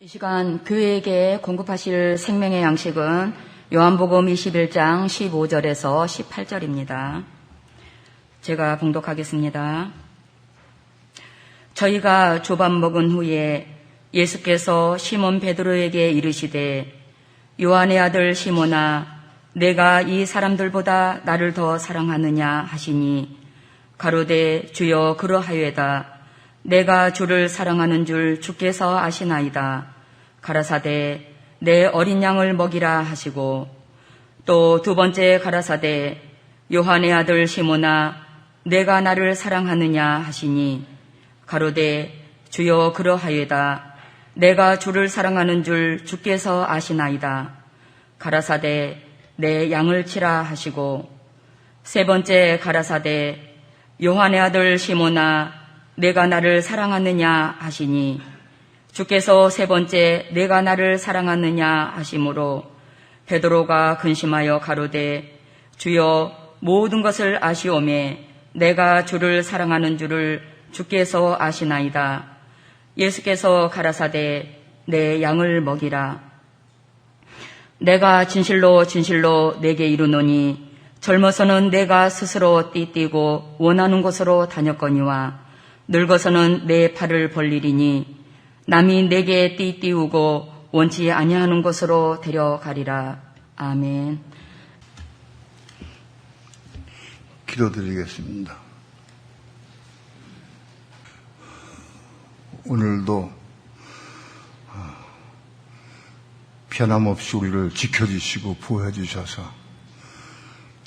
이 시간 교회에게 공급하실 생명의 양식은 요한복음 21장 15절에서 18절입니다. 제가 봉독하겠습니다. 저희가 조밥 먹은 후에 예수께서 시몬 베드로에게 이르시되 요한의 아들 시몬아 내가 이 사람들보다 나를 더 사랑하느냐 하시니 가로되 주여 그러하여다. 내가 주를 사랑하는 줄 주께서 아시나이다. 가라사대 내 어린 양을 먹이라 하시고 또 두 번째 가라사대 요한의 아들 시몬아 내가 나를 사랑하느냐 하시니 가로되 주여 그러하여다. 내가 주를 사랑하는 줄 주께서 아시나이다. 가라사대 내 양을 치라 하시고 세 번째 가라사대 요한의 아들 시몬아 내가 나를 사랑하느냐 하시니 주께서 세 번째 내가 나를 사랑하느냐 하심으로 베드로가 근심하여 가로되 주여 모든 것을 아시오매 내가 주를 사랑하는 줄을 주께서 아시나이다. 예수께서 가라사대 내 양을 먹이라. 내가 진실로 진실로 내게 이르노니 젊어서는 내가 스스로 띠띠고 원하는 곳으로 다녔거니와 늙어서는 내 팔을 벌리리니 남이 내게 띠띠우고 원치 아니하는 곳으로 데려가리라. 아멘. 기도드리겠습니다. 오늘도 변함없이 우리를 지켜주시고 보호해 주셔서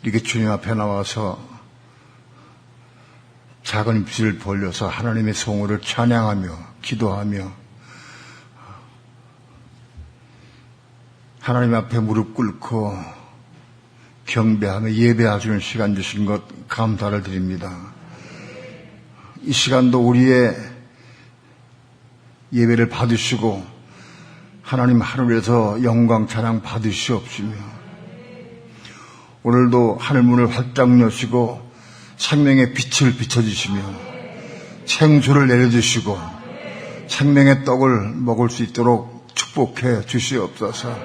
이렇게 주님 앞에 나와서 작은 빛을 벌려서 하나님의 성호를 찬양하며 기도하며 하나님 앞에 무릎 꿇고 경배하며 예배하시는 시간 주신 것 감사를 드립니다. 이 시간도 우리의 예배를 받으시고 하나님 하늘에서 영광 찬양 받으시옵시며 오늘도 하늘문을 활짝 여시고 생명의 빛을 비춰주시며 생수를 내려주시고 생명의 떡을 먹을 수 있도록 축복해 주시옵소서.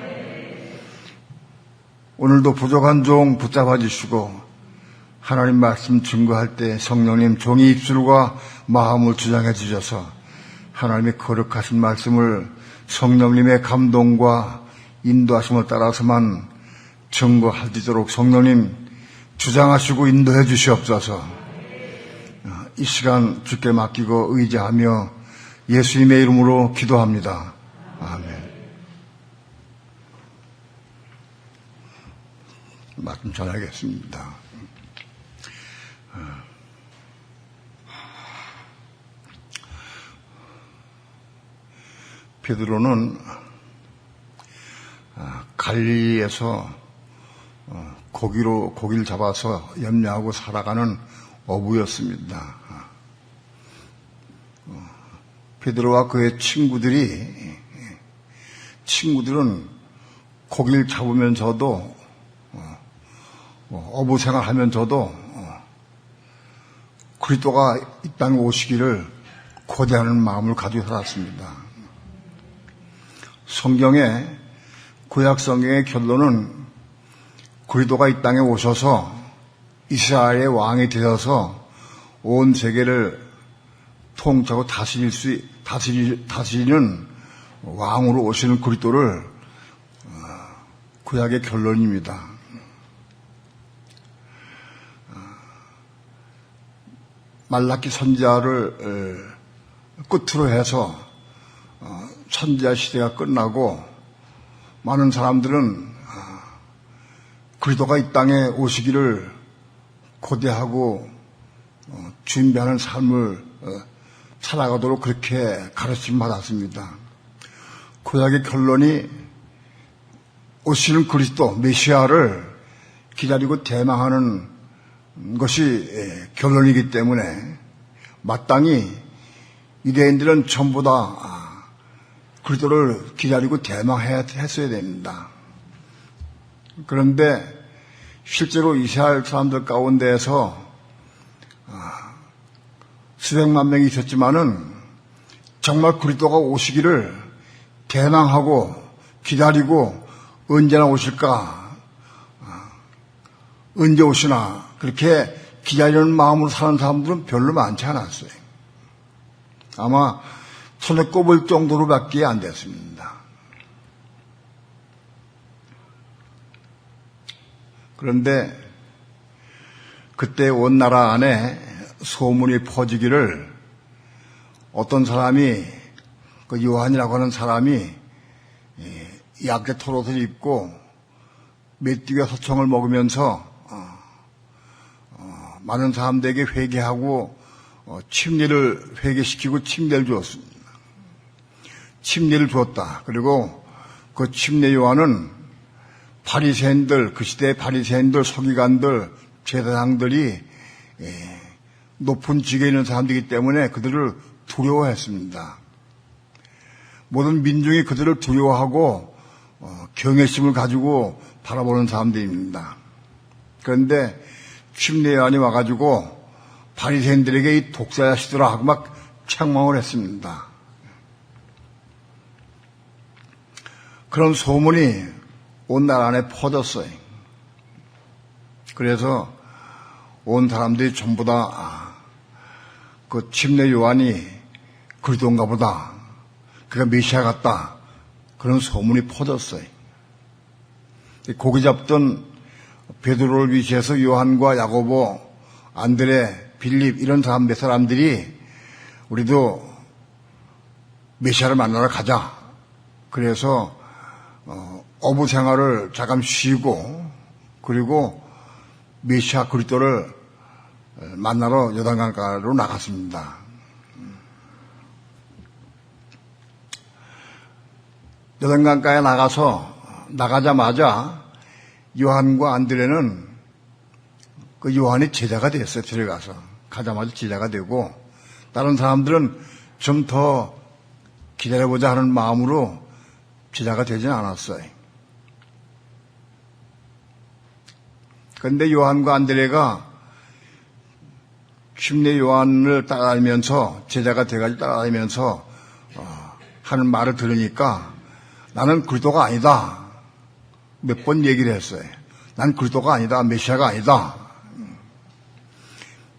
오늘도 부족한 종 붙잡아 주시고 하나님 말씀 증거할 때 성령님 종의 입술과 마음을 주장해 주셔서 하나님의 거룩하신 말씀을 성령님의 감동과 인도하심을 따라서만 증거하도록 성령님 주장하시고 인도해 주시옵소서. 이 시간 주께 맡기고 의지하며 예수님의 이름으로 기도합니다. 아멘. 말씀 전하겠습니다. 베드로는 갈릴리에서 고기를 잡아서 염려하고 살아가는 어부였습니다. 베드로와 그의 친구들은 고기를 잡으면서도 어부 생활하면서도 그리스도가 이 땅에 오시기를 고대하는 마음을 가지고 살았습니다. 구약 성경의 결론은 그리스도가 이 땅에 오셔서 이스라엘의 왕이 되어서 온 세계를 통치하고 다스리는 왕으로 오시는 그리스도를 구약의 결론입니다. 말라기 선지자를 끝으로 해서 선지자 시대가 끝나고 많은 사람들은 그리스도가 이 땅에 오시기를 고대하고 준비하는 삶을 살아가도록 그렇게 가르침 받았습니다. 구약의 결론이 오시는 그리스도 메시아를 기다리고 대망하는 것이 결론이기 때문에 마땅히 유대인들은 전부 다 그리스도를 기다리고 대망했어야 됩니다. 그런데 실제로 이스라엘 사람들 가운데에서 수백만 명이 있었지만은 정말 그리스도가 오시기를 대망하고 기다리고 언제나 오실까, 언제 오시나 그렇게 기다리는 마음으로 사는 사람들은 별로 많지 않았어요. 아마 손에 꼽을 정도로밖에 안 됐습니다. 그런데 그때 온 나라 안에 소문이 퍼지기를 어떤 사람이, 그 요한이라고 하는 사람이 약대 털옷을 입고 메뚜기와 소청을 먹으면서 많은 사람들에게 회개하고 침례를 회개시키고 침례를 주었습니다. 침례를 주었다. 그리고 그 침례 요한은 바리새인들, 그 시대의 바리새인들, 서기관들, 제사장들이 높은 직에 있는 사람들이기 때문에 그들을 두려워했습니다. 모든 민중이 그들을 두려워하고 경외심을 가지고 바라보는 사람들입니다. 그런데 침례 요한이 와가지고 바리새인들에게 이 독사자시더라 하고 막 책망을 했습니다. 그런 소문이 온 나라 안에 퍼졌어요. 그래서 온 사람들이 전부 다 그 침례 요한이 그리스도인가 보다, 그가 메시아 같다, 그런 소문이 퍼졌어요. 고기 잡던 베드로를 위시해서 요한과 야고보, 안드레, 빌립 이런 몇 사람들이 우리도 메시아를 만나러 가자. 그래서 어부 생활을 잠깐 쉬고 그리고 메시아 그리스도를 만나러 요단강가로 나갔습니다. 요단강가에 나가자마자 요한과 안드레는 그 요한이 제자가 됐어요. 들어가서 가자마자 제자가 되고, 다른 사람들은 좀 더 기다려보자 하는 마음으로 제자가 되지는 않았어요. 그런데 요한과 안드레가 침례 요한을 따라다니면서, 제자가 돼가지고 따라다니면서 하는 말을 들으니까 나는 그리스도가 아니다. 몇 번 얘기를 했어요. 난 그리스도가 아니다. 메시아가 아니다.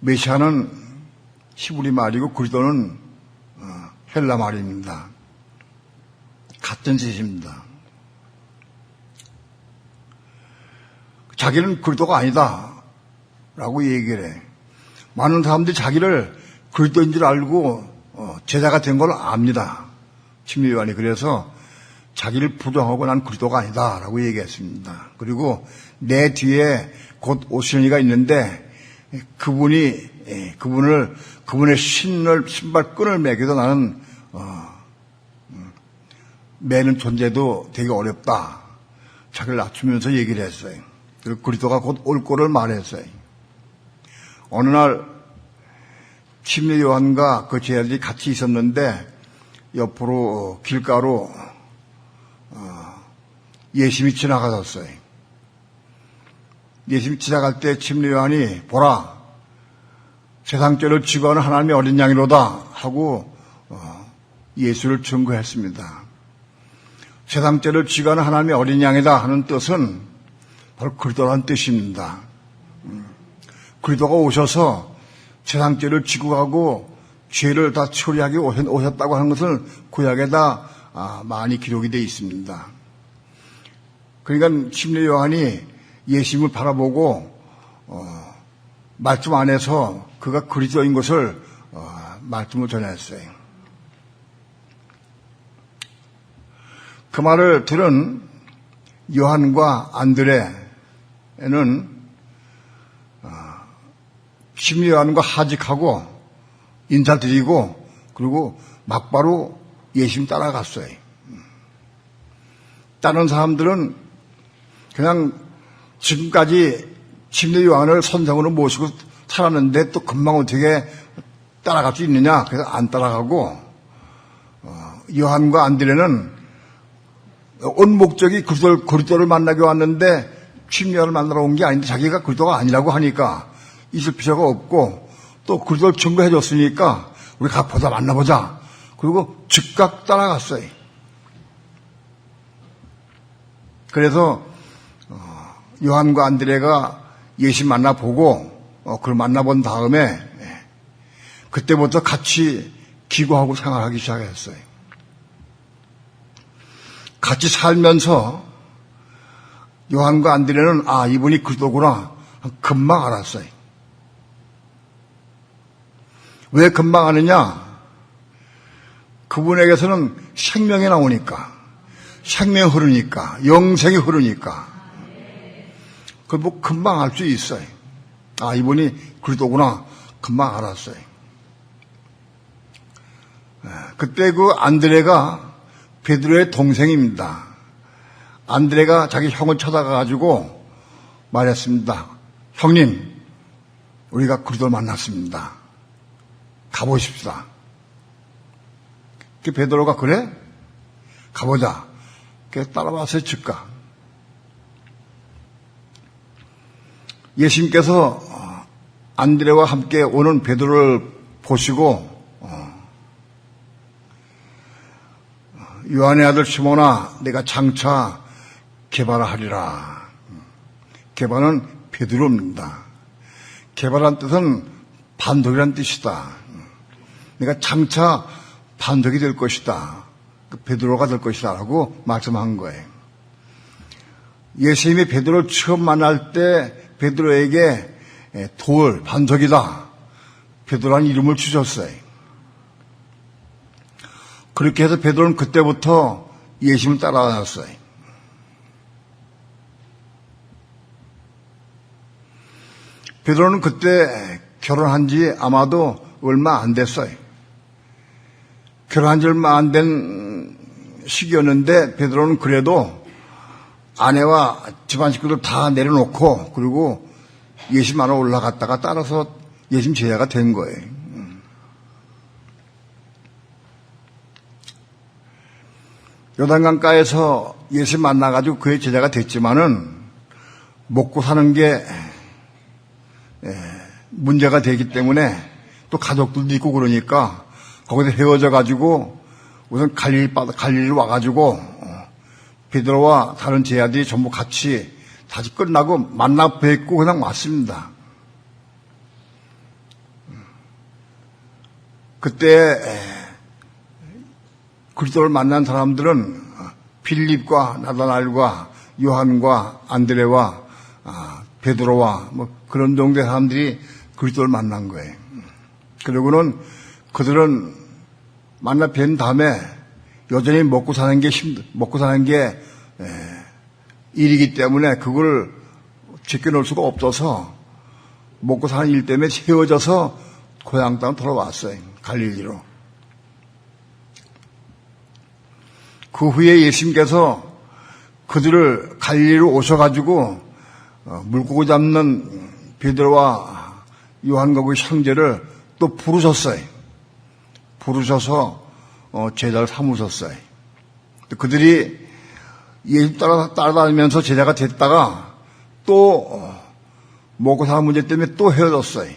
메시아는 히브리 말이고 그리스도는 헬라 말입니다. 같은 뜻입니다. 자기는 그리스도가 아니다 라고 얘기를 해. 많은 사람들이 자기를 그리스도인 줄 알고 제자가 된 걸 압니다. 침례 요한이. 그래서 자기를 부정하고 난 그리스도가 아니다 라고 얘기했습니다. 그리고 내 뒤에 곧 오시는 이가 있는데 그분의 신발끈을 매겨도 나는 매는 존재도 되게 어렵다. 자기를 낮추면서 얘기를 했어요. 그리고 그리스도가 곧 올 거를 말했어요. 어느 날 침례 요한과 그 제자들이 같이 있었는데 옆으로 길가로 예수님이 지나가셨어요. 예수님이 지나갈 때 침례 요한이 보라, 세상 죄를 지고 하는 하나님의 어린 양이로다 하고 예수를 증거했습니다. 세상 죄를 지고 하는 하나님의 어린 양이다 하는 뜻은 바로 그리스도라는 뜻입니다. 그리스도가 오셔서 세상 죄를 지고 가고 죄를 다 처리하기 오셨다고 하는 것을 구약에다 많이 기록이 되어 있습니다. 그러니까 침례 요한이 예수님을 바라보고 말씀 안에서 그가 그리스도인 것을 말씀을 전했어요. 그 말을 들은 요한과 안드레는 침례 요한과 하직하고 인사드리고 그리고 막바로 예수님 따라갔어요. 다른 사람들은 그냥 지금까지 침례 요한을 선생으로 모시고 살았는데 또 금방 어떻게 따라갈 수 있느냐, 그래서 안 따라가고, 요한과 안드레는 온 목적이 그리스도를 만나기 왔는데 침례 요한을 만나러 온 게 아닌데 자기가 그리스도가 아니라고 하니까 있을 필요가 없고, 또 그리스도를 증거해 줬으니까 우리 가보자, 만나보자. 그리고 즉각 따라갔어요. 그래서 요한과 안드레가 예수 만나보고 그걸 만나본 다음에 그때부터 같이 기도하고 생활하기 시작했어요. 같이 살면서 요한과 안드레는 이분이 그리스도구나 금방 알았어요. 왜 금방 아느냐? 그분에게서는 생명이 나오니까, 생명이 흐르니까, 영생이 흐르니까 그걸 뭐 금방 알 수 있어요. 이분이 그리스도구나 금방 알았어요. 그때 그 안드레가 베드로의 동생입니다. 안드레가 자기 형을 찾아가가지고 말했습니다. 형님, 우리가 그리스도를 만났습니다. 가보십시다. 그 베드로가 그래? 가보자. 그래서 따라왔어요, 즉각. 예수님께서 안드레와 함께 오는 베드로를 보시고 요한의 아들 시몬아, 내가 장차 개발하리라. 개발은 베드로입니다. 개발한 뜻은 반독이란 뜻이다. 내가 장차 반독이 될 것이다. 베드로가 될 것이다 라고 말씀한 거예요. 예수님이 베드로를 처음 만날 때 베드로에게 돌, 반독이다, 베드로라는 이름을 주셨어요. 그렇게 해서 베드로는 그때부터 예수님을 따라다녔어요. 베드로는 그때 결혼한 지 아마도 얼마 안 됐어요. 결혼한 지 얼마 안 된 시기였는데 베드로는 그래도 아내와 집안 식구들 다 내려놓고 그리고 예수님 안으로 올라갔다가 따라서 예수님 제자가 된 거예요. 요단강가에서 예수 만나가지고 그의 제자가 됐지만은 먹고 사는 게 문제가 되기 때문에 또 가족들도 있고 그러니까 거기서 헤어져가지고 우선 갈릴리 와가지고 베드로와 다른 제자들이 전부 같이 다시 끝나고 만나 뵙고 그냥 왔습니다. 그때 그리스도를 만난 사람들은 빌립과 나다나엘과 요한과 안드레와 베드로와 뭐 그런 정도의 사람들이 그리스도를 만난 거예요. 그리고는 그들은 만나 뵌 다음에 여전히 먹고 사는 게 일이기 때문에 그걸 지켜놓을 수가 없어서 먹고 사는 일 때문에 헤어져서 고향 땅 돌아왔어요. 갈릴리로. 그 후에 예수님께서 그들을 갈릴리로 오셔가지고 물고기 잡는 베드로와 요한과 그 형제를 또 부르셨어요. 부르셔서 제자를 삼으셨어요. 그들이 예수 따라다니면서 제자가 됐다가 또 먹고 사는 문제 때문에 또 헤어졌어요.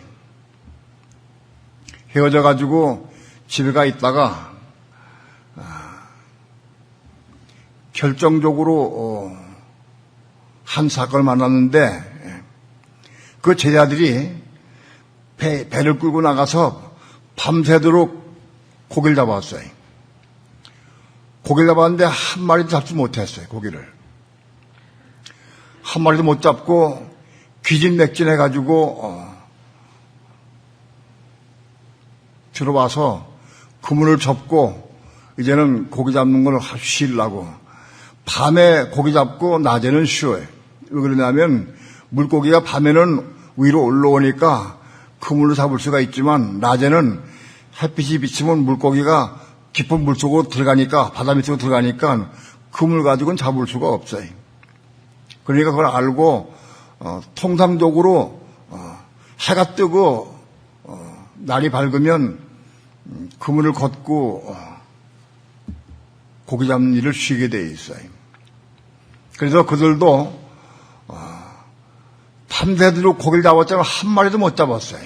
헤어져가지고 집에 가 있다가 결정적으로 한 사건을 만났는데 그 제자들이 배를 끌고 나가서 밤새도록 고기를 잡았어요. 고기를 잡았는데 한 마리도 잡지 못했어요. 고기를 한 마리도 못 잡고 귀진맥진해가지고 들어와서 그물을 접고 이제는 고기 잡는 걸 쉬려고 밤에 고기 잡고 낮에는 쉬어요. 왜 그러냐면 물고기가 밤에는 위로 올라오니까 그물로 잡을 수가 있지만 낮에는 햇빛이 비치면 물고기가 깊은 물속으로 들어가니까 바다 밑으로 들어가니까 그물 가지고는 잡을 수가 없어요. 그러니까 그걸 알고 통상적으로 해가 뜨고 날이 밝으면 그물을 걷고 고기 잡는 일을 쉬게 돼 있어요. 그래서 그들도 밤새도록 고기를 잡았지만 한 마리도 못 잡았어요.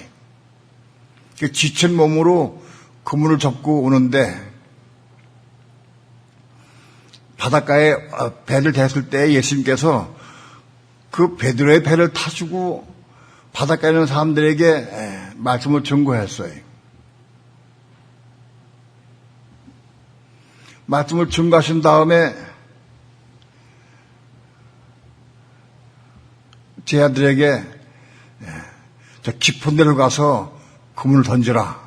지친 몸으로 그물을 접고 오는데 바닷가에 배를 댔을 때 예수님께서 그 베드로의 배를 타시고 바닷가에 있는 사람들에게 말씀을 증거했어요. 말씀을 증거하신 다음에 제 아들에게 저 깊은 데로 가서 그물을 던지라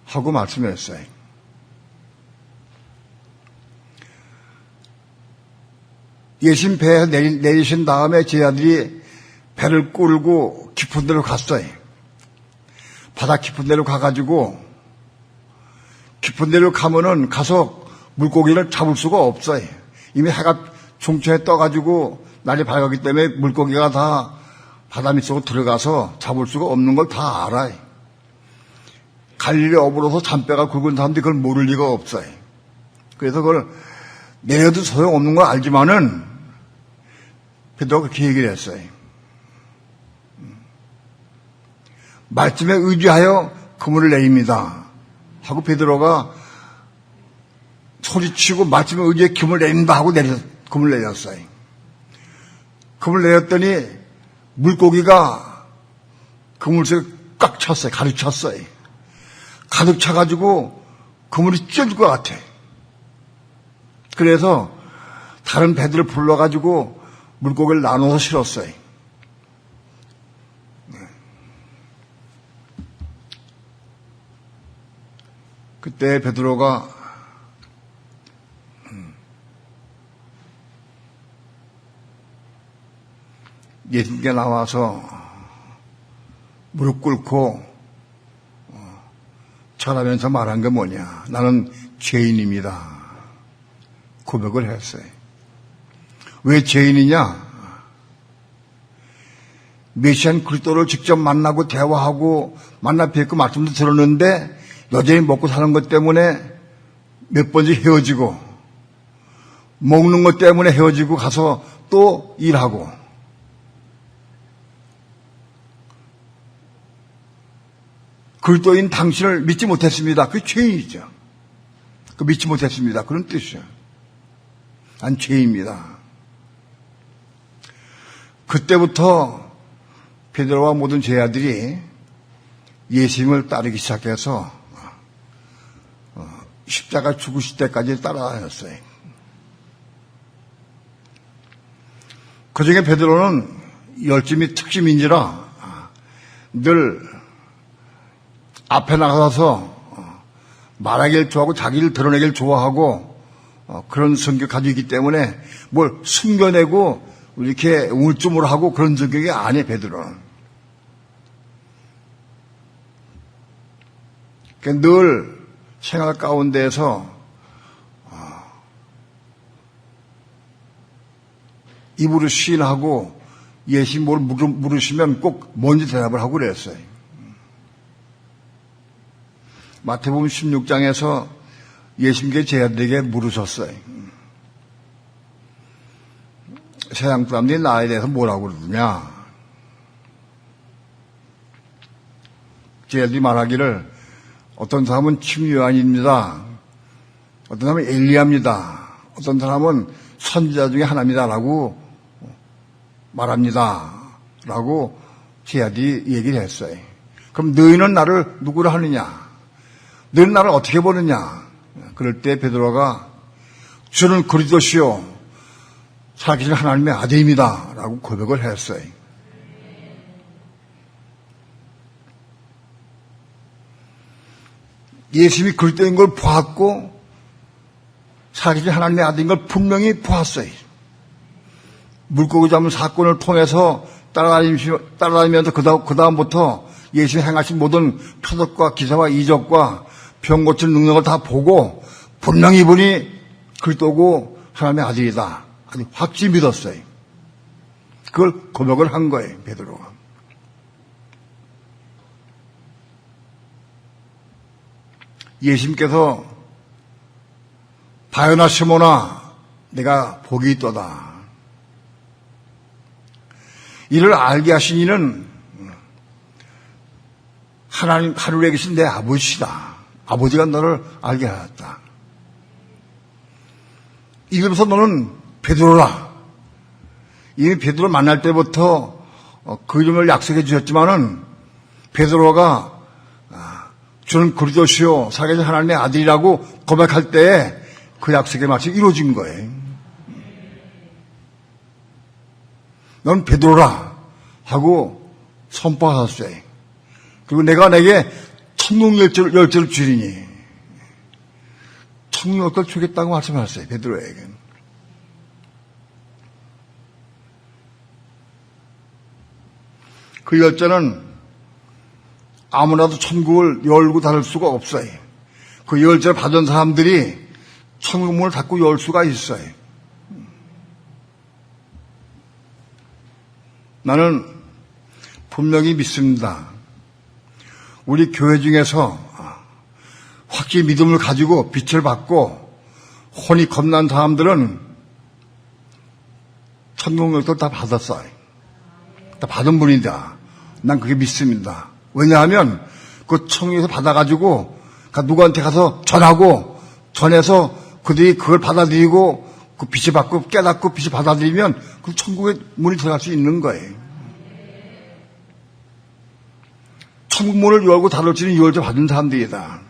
하고 말씀했어요. 예수님 배에 내리신 다음에 제 아들이 배를 끌고 깊은 데로 갔어요. 바다 깊은 데로 가가지고 깊은 데로 가면은 가서 물고기를 잡을 수가 없어요. 이미 해가 중천에 떠가지고 날이 밝았기 때문에 물고기가 다 바다 밑으로 들어가서 잡을 수가 없는 걸 다 알아요. 갈릴리 어부로서 잔뼈가 굵은 사람들이 그걸 모를 리가 없어요. 그래서 그걸 내려도 소용없는 걸 알지만은 베드로가 그렇게 얘기를 했어요. 말씀에 의지하여 그물을 내립니다 하고 베드로가 소리치고 말씀에 의지해 그물을 내린다 하고 그물을 내렸어요. 그물을 내렸더니 물고기가 그물 속에 꽉 찼어요. 가득 찼어요. 가득 차가지고 그물이 찢어질 것 같아. 그래서 다른 배들을 불러가지고 물고기를 나눠서 실었어요. 그때 베드로가 예수님께 나와서 무릎 꿇고 절하면서 말한 게 뭐냐. 나는 죄인입니다. 고백을 했어요. 왜 죄인이냐? 메시안 그리스도를 직접 만나고 대화하고 만나 뵙고 말씀도 들었는데 여전히 먹고 사는 것 때문에 몇 번씩 헤어지고 먹는 것 때문에 헤어지고 가서 또 일하고 그리스도인 당신을 믿지 못했습니다. 그게 죄인이죠. 그 믿지 못했습니다. 그런 뜻이죠. 난 죄인입니다. 그때부터 베드로와 모든 제자들이 예수님을 따르기 시작해서 십자가 죽으실 때까지 따라다녔어요. 그중에 베드로는 열심히 특심인지라 늘 앞에 나가서 말하기를 좋아하고 자기를 드러내기를 좋아하고 그런 성격 가지고 있기 때문에 뭘 숨겨내고 이렇게 우물쭈물하고 그런 성격이 아니에요. 베드로는. 늘 생활 가운데에서 입으로 시인하고 예수님 뭘 물으시면 꼭 뭔지 대답을 하고 그랬어요. 마태복음 16장에서 예수님께 제자들에게 물으셨어요. 세상 사람들이 나에 대해서 뭐라고 그러느냐. 제자들이 말하기를 어떤 사람은 침요한입니다. 어떤 사람은 엘리야입니다. 어떤 사람은 선지자 중에 하나입니다라고 말합니다. 라고 제자들이 얘기를 했어요. 그럼 너희는 나를 누구라 하느냐? 너희는 나를 어떻게 보느냐? 그럴 때 베드로가 저는 그리스도시요 살아계신 하나님의 아들입니다. 라고 고백을 했어요. 예수님이 그리스도인 걸 보았고 살아계신 하나님의 아들인 걸 분명히 보았어요. 물고기 잡는 사건을 통해서 따라다니면서 그 다음부터 예수님이 행하신 모든 표적과 기사와 이적과 병 고치는 능력을 다 보고 분명히 이분이 그리스도고 하나님의 아들이다. 아주 확실히 믿었어요. 그걸 고백을 한 거예요. 베드로가. 예수님께서 바요나 시몬아 내가 복이 있도다. 이를 알게 하신 이는 하나님 하늘에 계신 내 아버지시다. 아버지가 너를 알게 하였다. 이러면서 너는 베드로라. 이미 베드로 만날 때부터 그 이름을 약속해 주셨지만은 베드로가 주는 그리스도시요 살아계신 하나님의 아들이라고 고백할 때에 그 약속에 마치 이루어진 거예요. 넌 베드로라 하고 선포하셨어요. 그리고 내가 내게 천국 열쇠를 주리니 천국 열쇠를 주겠다고 말씀하셨어요. 베드로에게. 그 열쇠는 아무나도 천국을 열고 닫을 수가 없어요. 그 열쇠를 받은 사람들이 천국 문을 닫고 열 수가 있어요. 나는 분명히 믿습니다. 우리 교회 중에서 확실히 믿음을 가지고 빛을 받고 혼이 겁난 사람들은 천국 열쇠를 다 받았어요. 다 받은 분이다. 난 그게 믿습니다. 왜냐하면 그 천국에서 받아가지고 누구한테 가서 전해서 그들이 그걸 받아들이고 그 빛을 받고 깨닫고 빛을 받아들이면 그 천국의 문이 들어갈 수 있는 거예요. 천국 문을 열고 닫을 수 있는 열쇠 받은 사람들이다.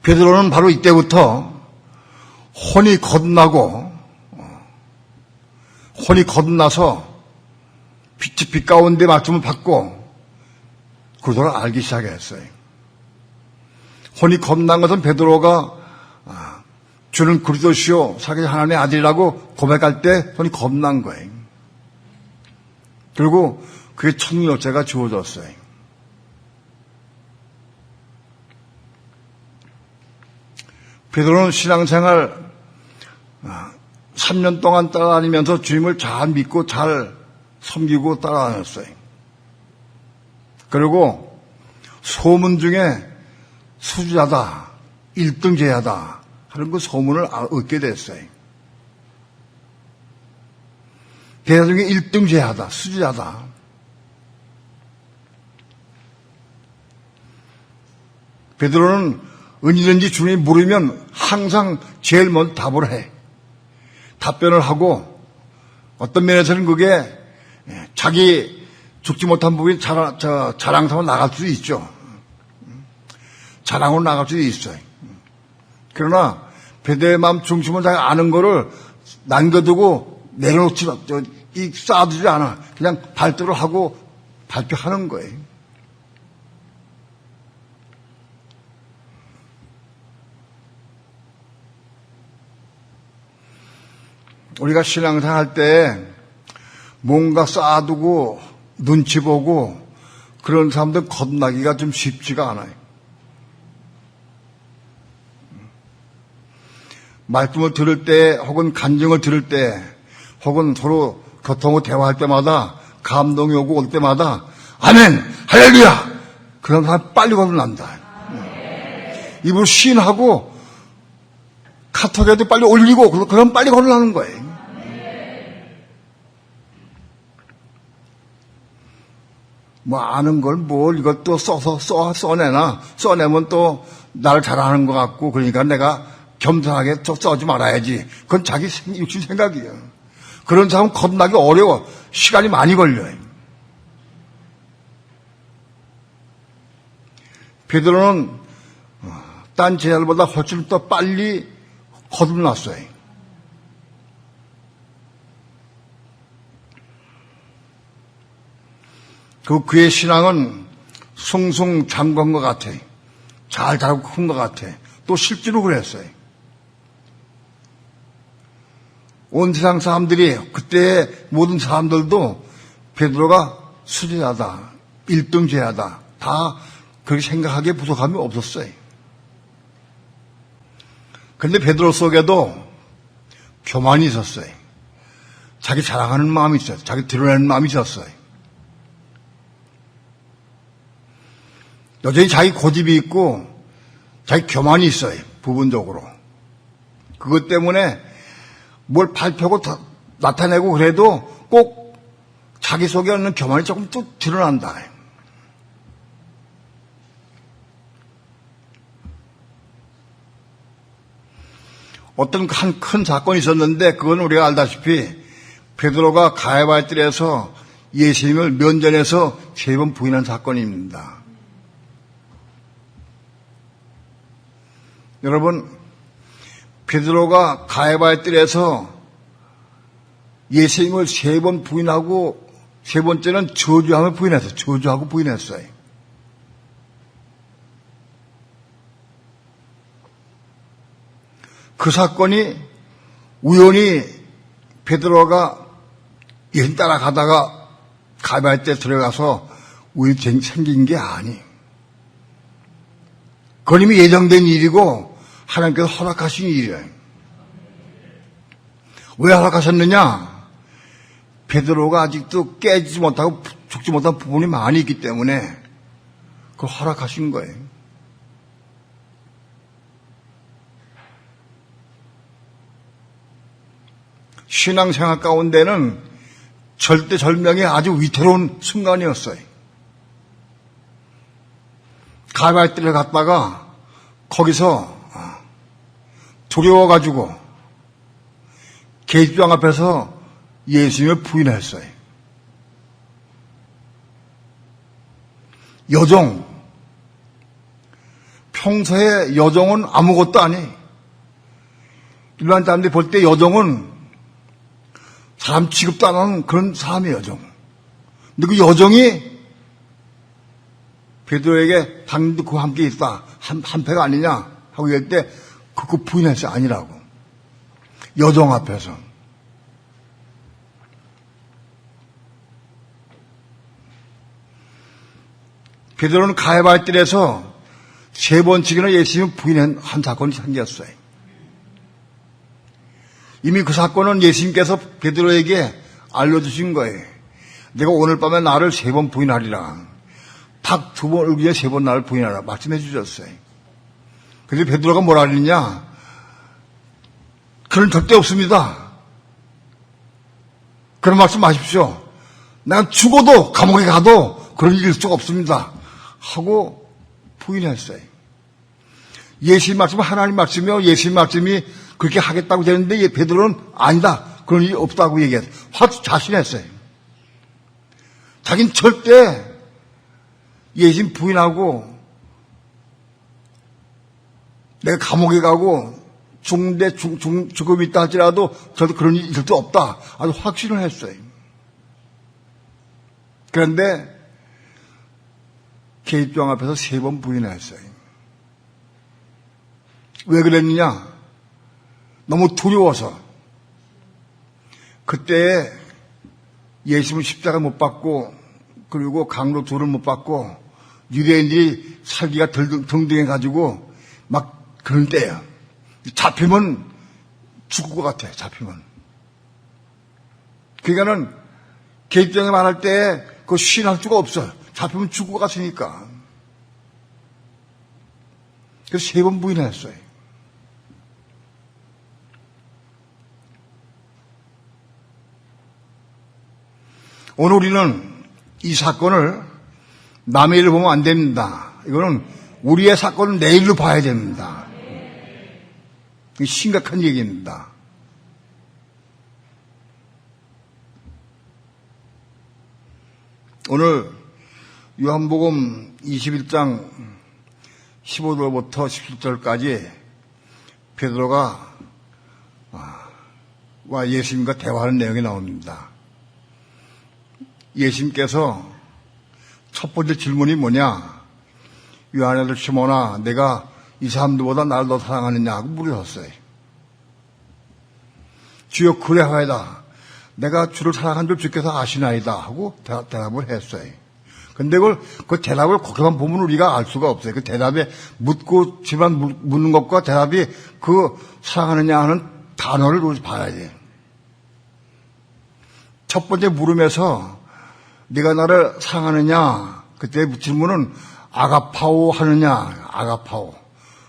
베드로는 바로 이때부터 혼이 거듭나서 빛 가운데 말씀을 받고 그들을 알기 시작했어요. 혼이 거듭난 것은 베드로가 주는 그리스도시요 살아계신 하나님의 아들이라고 고백할 때 혼이 거듭난 거예요. 그리고 그게 천국 열쇠가 주어졌어요. 베드로는 신앙생활 3년 동안 따라다니면서 주님을 잘 믿고 잘 섬기고 따라다녔어요. 그리고 소문 중에 수주자다, 1등 제자다 하는 그 소문을 얻게 됐어요. 제자 중에 1등 제자다, 수주자다. 베드로는 언제든지 주님이 물으면 항상 제일 먼저 답을 해. 답변을 하고 어떤 면에서는 그게 자기 죽지 못한 부분이 자랑 삼아 나갈 수도 있죠. 자랑으로 나갈 수도 있어요. 그러나 베드로의 마음 중심을 다 아는 거를 남겨두고 내려놓지 쌓아두지 않아. 그냥 발표를 하고 발표하는 거예요. 우리가 신앙생활 할 때 뭔가 쌓아두고 눈치 보고 그런 사람들 겁나기가 좀 쉽지가 않아요. 말씀을 들을 때 혹은 간증을 들을 때 혹은 서로 교통으로 대화할 때마다 감동이 오고 올 때마다 아멘 할렐루야 그런 사람 빨리 거듭난다. 입으로 시인하고 카톡에도 빨리 올리고 그럼 빨리 거듭나는 거예요. 뭐 아는 걸 뭘 이것도 써내면 또 나를 잘하는 것 같고 그러니까 내가 겸손하게 써지 말아야지. 그건 자기 육신 생각이에요. 그런 사람은 겁나기 어려워. 시간이 많이 걸려요. 베드로는 딴 제자들보다 훨씬 더 빨리 거듭났어요. 그의 신앙은 숭숭장구한 것 같아. 잘 자라고 큰 것 같아. 또 실제로 그랬어요. 온 세상 사람들이 그때의 모든 사람들도 베드로가 수제자다, 1등 제자다 다 그렇게 생각하기에 부족함이 없었어요. 그런데 베드로 속에도 교만이 있었어요. 자기 자랑하는 마음이 있었어요. 자기 드러내는 마음이 있었어요. 여전히 자기 고집이 있고 자기 교만이 있어요. 부분적으로. 그것 때문에 뭘 발표하고 나타내고 그래도 꼭 자기 속에 있는 교만이 조금 또 드러난다. 어떤 한 큰 사건이 있었는데 그건 우리가 알다시피 베드로가 가야바의 뜰에서 예수님을 면전에서 3번 부인한 사건입니다. 여러분, 베드로가 가야바의 뜰에서 예수님을 3번 부인하고 3번째는 저주하며 부인했어요. 저주하고 부인했어요. 그 사건이 우연히 베드로가 예수님 따라가다가 가야바의 뜰에 들어가서 우연히 생긴 게 아니에요. 그건 이미 예정된 일이고 하나님께서 허락하신 일이에요. 왜 허락하셨느냐? 베드로가 아직도 깨지지 못하고 죽지 못한 부분이 많이 있기 때문에 그걸 허락하신 거예요. 신앙생활 가운데는 절대절명의 아주 위태로운 순간이었어요. 가야바의 뜰에 갔다가 거기서 두려워가지고 계집장 앞에서 예수님을 부인했어요. 여종, 평소에 여종은 아무것도 아니. 일반 사람들이 볼 때 여종은 사람 취급도 안 하는 그런 사람이에요, 여종. 근데 그 여종이 베드로에게 당신도 그와 함께 있다. 한패가 아니냐? 하고 얘기할 때 그거 부인했어요. 아니라고. 여종 앞에서. 베드로는 가야바의 뜰에서 3번씩이나 예수님을 부인한 사건이 생겼어요. 이미 그 사건은 예수님께서 베드로에게 알려주신 거예요. 내가 오늘 밤에 나를 3번 부인하리라. 닭 2번 울기 전에 3번 나를 부인하라. 말씀해 주셨어요. 그래서 베드로가 뭐라 그랬냐? 그런 절대 없습니다. 그런 말씀 마십시오. 난 죽어도 감옥에 가도 그런 일일 수가 없습니다. 하고 부인했어요. 예수님 말씀은 하나님 말씀이요. 예수님 말씀이 그렇게 하겠다고 되는데 베드로는 아니다. 그런 일이 없다고 얘기했어요. 확 자신했어요. 자기는 절대 예수님 부인하고 내가 감옥에 가고 죽는데 죽음이 있다 할지라도 저도 그런 일이 있을 수 없다. 아주 확신을 했어요. 그런데 계집장 앞에서 3번 부인했어요. 왜 그랬느냐? 너무 두려워서. 그때 예수님은 십자가 못 받고 그리고 강로 둘을 못 받고 유대인들이 살기가 등등해가지고 막 그런 때예요. 잡히면 죽을 것 같아. 잡히면. 그러니까는 계집장이 말할 때 그거 시인할 수가 없어요. 잡히면 죽을 것 같으니까. 그래서 3번 부인했어요. 오늘 우리는 이 사건을 남의 일을 보면 안 됩니다. 이거는 우리의 사건을 내일로 봐야 됩니다. 심각한 얘기입니다. 오늘 요한복음 21장 15절부터 17절까지 베드로가 예수님과 대화하는 내용이 나옵니다. 예수님께서 첫 번째 질문이 뭐냐? 요한의 아들 시몬아, 내가 이 사람들보다 나를 더 사랑하느냐 하고 물으셨어요. 주여 그래하이다. 내가 주를 사랑한 줄 주께서 아시나이다 하고 대답을 했어요. 근데 그 대답을 거기만 보면 우리가 알 수가 없어요. 그 대답에 묻고 집안 묻는 것과 대답이 그 사랑하느냐 하는 단어를 우리 봐야 돼요. 첫 번째 물음에서 네가 나를 사랑하느냐? 그때 질문은 아가파오 하느냐?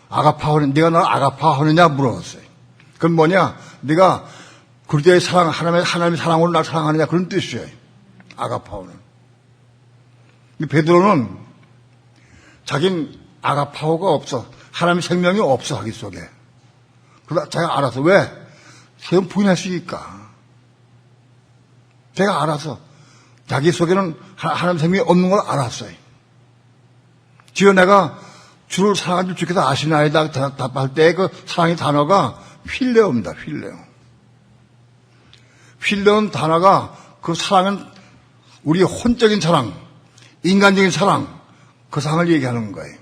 아가파오는 네가 나를 아가파오 하느냐 물었어요. 그건 뭐냐? 네가 그리스도의 사랑, 하나님의 사랑으로 날 사랑하느냐? 그런 뜻이에요. 아가파오는. 베드로는 자기는 아가파오가 없어. 하나님의 생명이 없어, 자기 속에. 그러다 제가 알아서. 왜? 세운 부인했으니까. 제가 알아서. 자기 속에는 하나님 생명이 없는 걸 알았어요. 지어 내가 주를 사랑한 줄 주께서 아시나이다 답할 때 그 사랑의 단어가 필레오입니다. 필레오. 필레오는 단어가 그 사랑은 우리의 혼적인 사랑, 인간적인 사랑, 그 사랑을 얘기하는 거예요.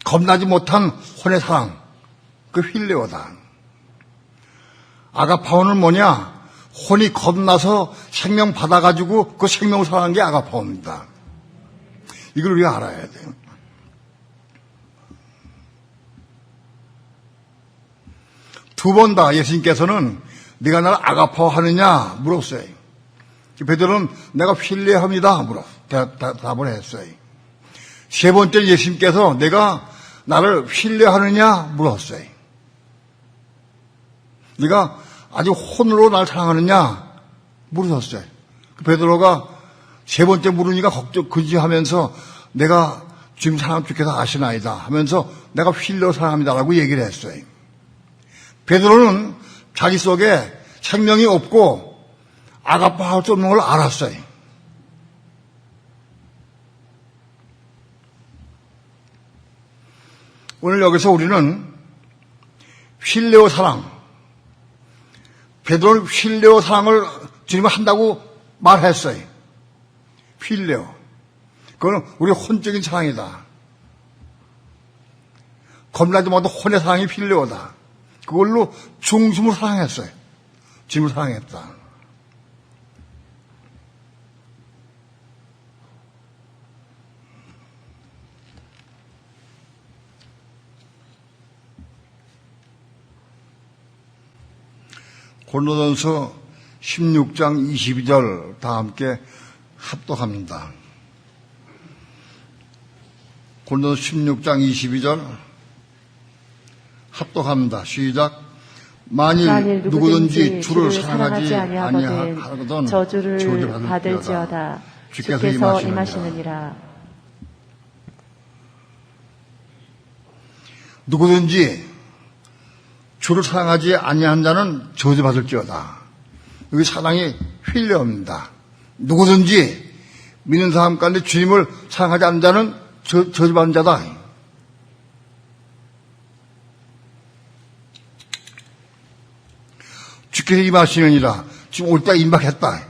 겁나지 못한 혼의 사랑, 그 필레오다. 아가파오는 뭐냐? 혼이 겁나서 생명 받아가지고 그 생명을 사랑한 게 아가파오입니다. 이걸 우리가 알아야 돼요. 두 번 다 예수님께서는 네가 나를 아가파오하느냐 물었어요. 베드로는 내가 필레합니다 답을 했어요. 세 번째 예수님께서 내가 나를 필레하느냐 물었어요. 네가 아직 혼으로 날 사랑하느냐 물으셨어요. 베드로가 세 번째 물으니까 근심하면서 내가 주님 사랑 주께서 아시나이다 하면서 내가 필레로 사랑합니다라고 얘기를 했어요. 베드로는 자기 속에 생명이 없고 아가파할 수 없는 걸 알았어요. 오늘 여기서 우리는 필레오 사랑, 베드로는 필레오 사랑을 주님은 한다고 말했어요. 필레오. 그건 우리 혼적인 사랑이다. 겁나지 못한 혼의 사랑이 필레오다. 그걸로 중심으로 사랑했어요. 주님을 사랑했다. 고린도전서 16장 22절 다 함께 합독합니다. 고린도전서 16장 22절 합독합니다. 시작. 만일 누구든지 주를 사랑하지 아니하거든 저주를 받을지어다. 주께서 임하시느니라. 누구든지 주를 사랑하지 아니한 자는 저주받을지어다. 여기 사랑이 필요합니다. 누구든지 믿는 사람 가운데 주님을 사랑하지 않는 자는 저주받는 자다. 주께서 임하시느니라. 지금 올 때 임박했다.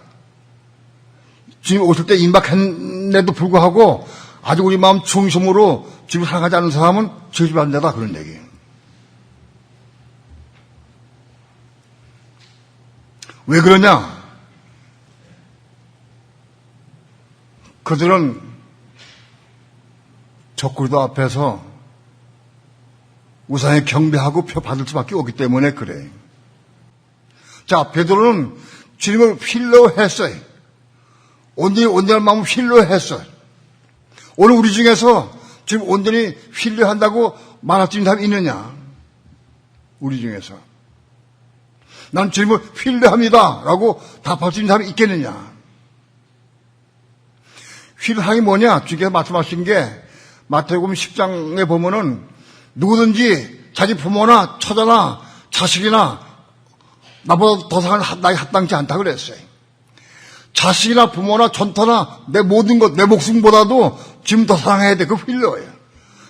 주님 오실 때 임박했는데도 불구하고 아직 우리 마음 중심으로 주님을 사랑하지 않는 사람은 저주받는 자다. 그런 얘기예요. 왜 그러냐? 그들은 적그리스도 앞에서 우상에 경배하고 표 받을 수밖에 없기 때문에 그래. 자, 베드로는 주님을 필요했어요. 온전히 마음을 필요했어요. 오늘 우리 중에서 지금 온전히 필요한다고 말할 수 있는 사람이 있느냐? 우리 중에서. 난 주님을 필요합니다 라고 답할 수 있는 사람이 있겠느냐? 필요함이 뭐냐? 주께서 말씀하신 게 마태복음 10장에 보면은 누구든지 자기 부모나 처자나 자식이나 나보다 더 사랑하는 나에게 합당치 않다 그랬어요. 자식이나 부모나 전터나 내 모든 것, 내 목숨보다도 주님 더 사랑해야 돼. 그거 필요해요.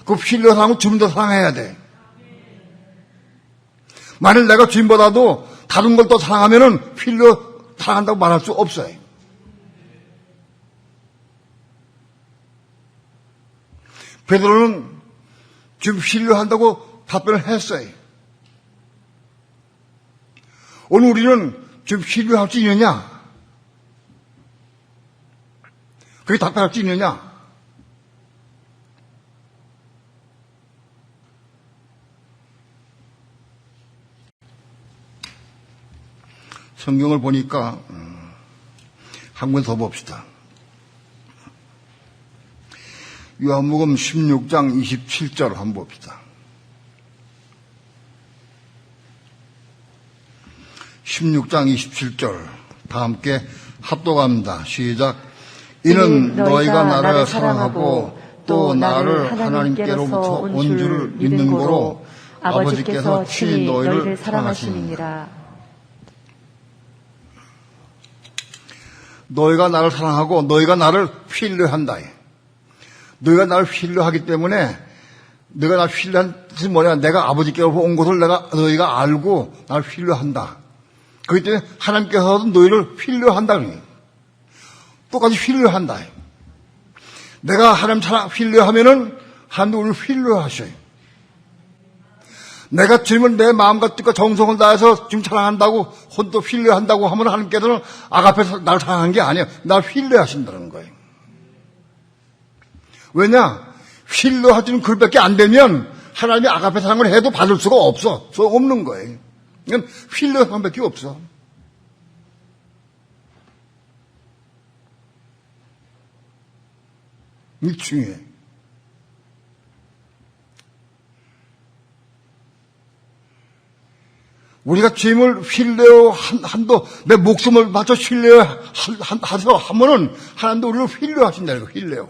그 필요 사랑은 주님 더 사랑해야 돼. 만일 내가 주님보다도 다른 걸 더 사랑하면은 필요 사랑한다고 말할 수 없어요. 베드로는 지금 필요한다고 답변을 했어요. 오늘 우리는 지금 필요할 수 있느냐? 그게 답변할 수 있느냐? 성경을 보니까 한 번 더 봅시다. 요한복음 16장 27절 한번 봅시다. 16장 27절 다 함께 합독합니다. 시작. 이는 너희가 나를 사랑하고 또 나를 하나님께로부터 온 줄을 믿는 거로 아버지께서 친히 너희를 사랑하심이니라. 너희가 나를 사랑하고 너희가 나를 필요한다. 너희가 나를 필요하기 때문에 너희가 나를 필요한 뜻이 뭐냐? 내가 아버지께로 온 것을 너희가 알고 나를 필요한다. 그렇기 때문에 하나님께서도 너희를 필요한다. 똑같이 필요한다. 내가 하나님 사랑 필요하면은 하나님도 우리를 필요하셔요. 내가 주님을 내 마음과 뜻과 정성을 다해서 지금 사랑한다고 혼도 필요한다고 하면 하나님께서는 아가페에서 나를 사랑한 게 아니에요. 나를 필요하신다는 거예요. 왜냐? 필요하지는 그것밖에 안 되면 하나님이 아가페 사랑을 해도 받을 수가 없어. 없는 거예요. 이건 필요한 것밖에 없어. 이 중요해. 우리가 주님을 필요한도 내 목숨을 바쳐 필요하서 하면은 하나님도 우리를 필요하신다는 거예요. 필요.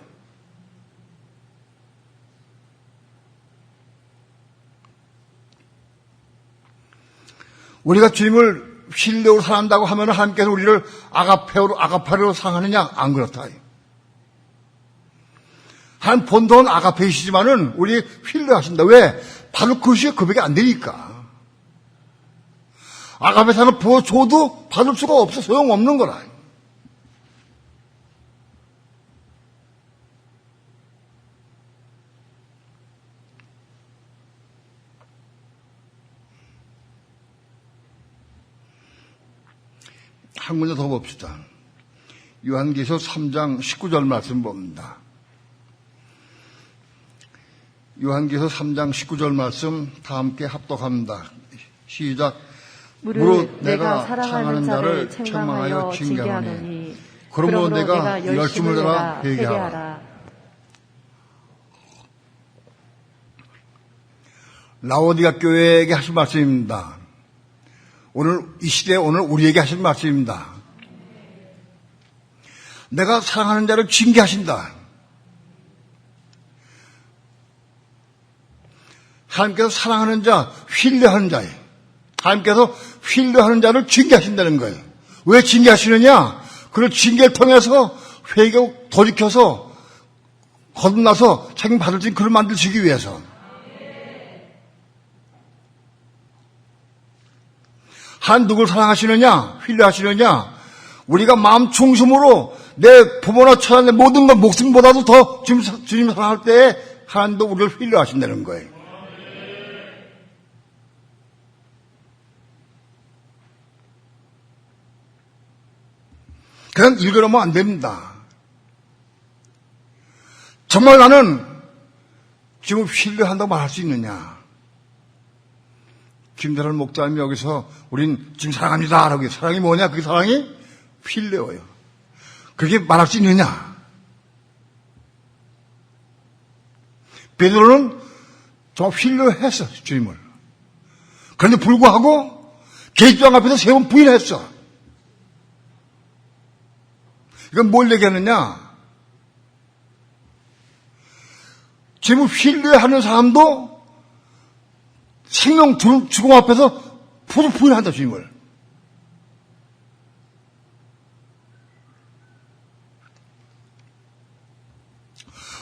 우리가 주님을 필요로 사랑한다고 하면 하나님께서 우리를 아가페로 사랑하느냐? 안 그렇다. 하나님 본토는 아가페이시지만은 우리 필요하신다. 왜? 바로 그것이 그밖에 안 되니까. 아가페 사랑을 부어줘도 받을 수가 없어. 소용없는 거라. 한 문제 더 봅시다. 요한계시록 3장 19절 말씀 봅니다. 요한계시록 3장 19절 말씀 다 함께 합독합니다. 시작. 무릇 내가 사랑하는 자를 책망하여 징계하노니 그러므로 내가 열심을 다하 회개하라. 라오디가 교회에게 하신 말씀입니다. 오늘 이 시대에 오늘 우리에게 하신 말씀입니다. 내가 사랑하는 자를 징계하신다. 하나님께서 사랑하는 자, 신뢰하는 자예요. 하나님께서 신뢰하는 자를 징계하신다는 거예요. 왜 징계하시느냐? 그를 징계를 통해서 회개하고 돌이켜서 거듭나서 책임받을 수 있는 그를 만드시기 위해서. 한 누구를 사랑하시느냐? 신뢰하시느냐? 우리가 마음 중심으로 내 부모나 처자 내 모든 것 목숨보다도 더 주님 사랑할 때에 하나님도 우리를 신뢰하신다는 거예요. 그냥 읽으려면 안 됩니다. 정말 나는 지금 신뢰한다고 말할 수 있느냐? 김대란 목사님이 여기서 우린 지금 사랑합니다 라고 사랑이 뭐냐? 그게 사랑이 필요해요. 그게 말할 수 있느냐? 베드로는 정말 필요했어 주님을. 그런데 불구하고 계집장 앞에서 세 번 부인했어. 이건 뭘 얘기하느냐? 주님을 신뢰하는 사람도 생명 죽음 앞에서 부인한다, 주님을.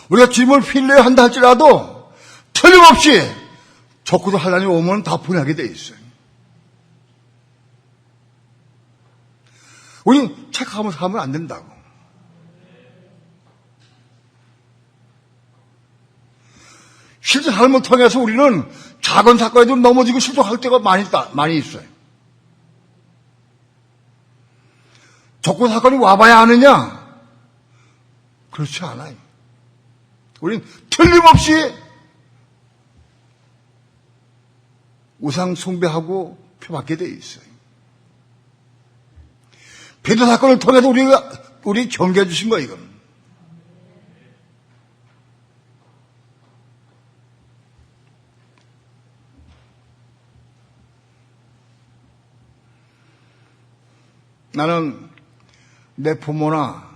우리가 주님을 신뢰한다 할지라도 틀림없이 적고도 하나님 오면 다 부인하게 돼 있어요. 우리는 착각하면서 하면 안 된다고. 실제 삶을 통해서 우리는 작은 사건에도 넘어지고 실족할 때가 많이 있어요. 적고 사건이 와봐야 아느냐? 그렇지 않아요. 우리는 틀림없이 우상 숭배하고 표받게 돼 있어요. 베드로 사건을 통해서 우리 경계해 주신 거예요, 이건. 나는 내 부모나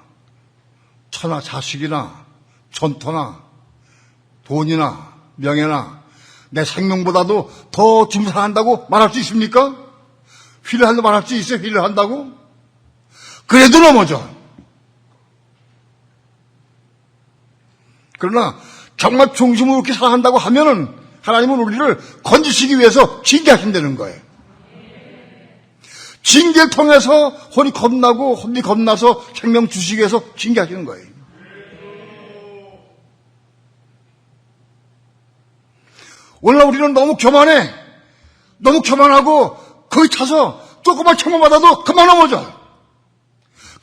처나 자식이나 전토나 돈이나 명예나 내 생명보다도 더 주님 사랑한다고 말할 수 있습니까? 휘를 한다고 말할 수 있어요? 휘를 한다고? 그래도 넘어져. 그러나 정말 중심으로 이렇게 사랑한다고 하면은 하나님은 우리를 건지시기 위해서 징계하신다는 거예요. 징계를 통해서 혼이 겁나서 생명 주시기 위해서 징계하시는 거예요. 오늘날 우리는 너무 교만해. 너무 교만하고 거기 차서 조금만 청문받아도 그만 넘어져.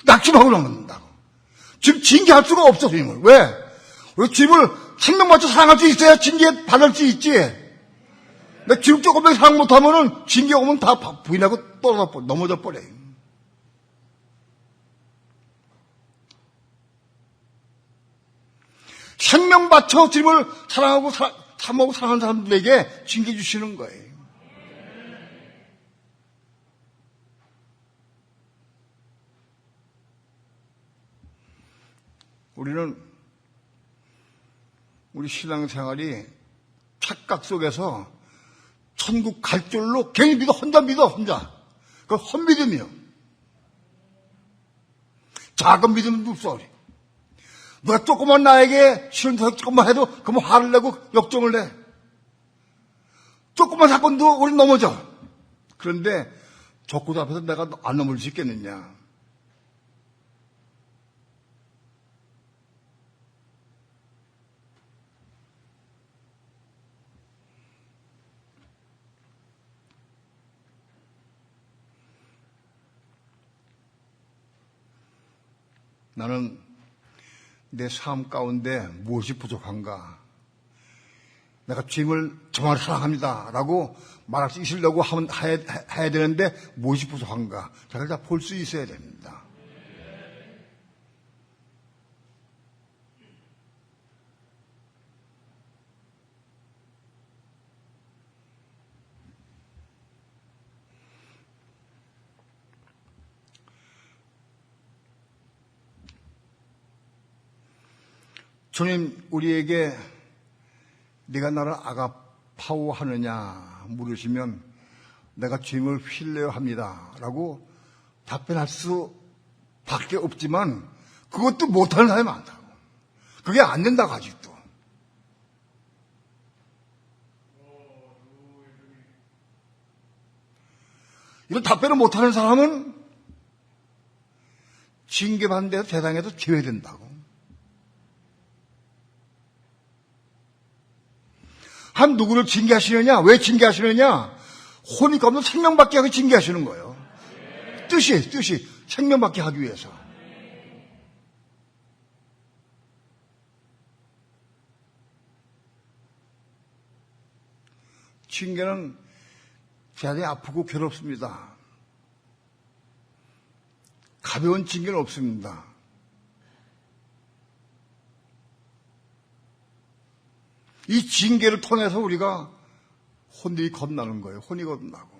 낙심하고 넘어진다고. 지금 징계할 수가 없어, 주님을. 왜? 우리 주님을 생명받쳐 사랑할 수 있어야 징계 받을 수 있지. 근데 지금 조금만 사랑 못하면은 징계 오면 다 부인하고 떨어져 넘어져 버려요. 생명 바쳐 주님을 사랑하고 사랑하는 사람들에게 징계 주시는 거예요. 우리는 우리 신앙생활이 착각 속에서 천국 갈 줄로 괜히 혼자 믿어. 그건 헛믿음이요. 작은 믿음도 없어, 우리. 누가 조금만 나에게 싫은 척 조금만 해도 그러면 화를 내고 역정을 내. 조금만 사건도 우리 넘어져. 그런데 적구도 앞에서 내가 안 넘을 수 있겠느냐. 나는 내 삶 가운데 무엇이 부족한가? 내가 주님을 정말 사랑합니다 라고 말할 수 있으려고 해야 되는데 무엇이 부족한가? 제가 다 볼 수 있어야 됩니다. 주님, 우리에게 네가 나를 아가파오하느냐 물으시면 내가 주님을 신뢰합니다 라고 답변할 수밖에 없지만 그것도 못하는 사람이 많다고. 그게 안 된다고 아직도. 이런 답변을 못하는 사람은 징계받는 데서 세상에서 제외된다고. 한 누구를 징계하시느냐? 왜 징계하시느냐? 혼이 없는 생명받게 하기 징계하시는 거예요. 뜻이 생명받게 하기 위해서. 징계는 대단히 아프고 괴롭습니다. 가벼운 징계는 없습니다. 이 징계를 통해서 우리가 혼이 겁나는 거예요. 혼이 겁나고.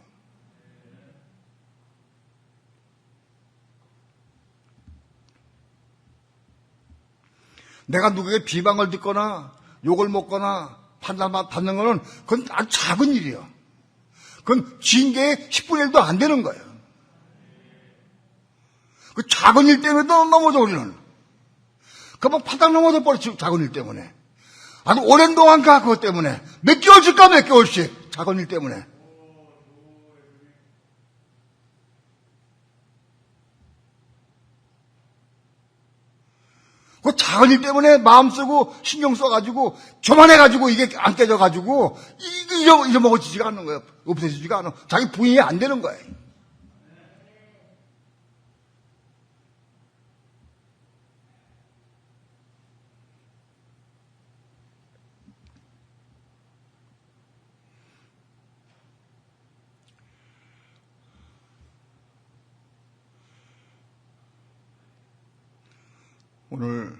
내가 누구에게 비방을 듣거나 욕을 먹거나 판단받는 거는 그건 아주 작은 일이에요. 그건 징계의 10분의 1도 안 되는 거예요. 그 작은 일 때문에 넘어져 우리는. 그만 바닥 넘어져 버렸지, 작은 일 때문에. 아주 오랜 동안 가, 그것 때문에. 몇 개월씩 가, 몇 개월씩. 작은 일 때문에. 그 작은 일 때문에 마음 쓰고 신경 써가지고 교만해가지고 이게 안 깨져가지고 잊어먹어지지가 않는 거예요. 없어지지가 않아. 자기 부인이 안 되는 거예요. 오늘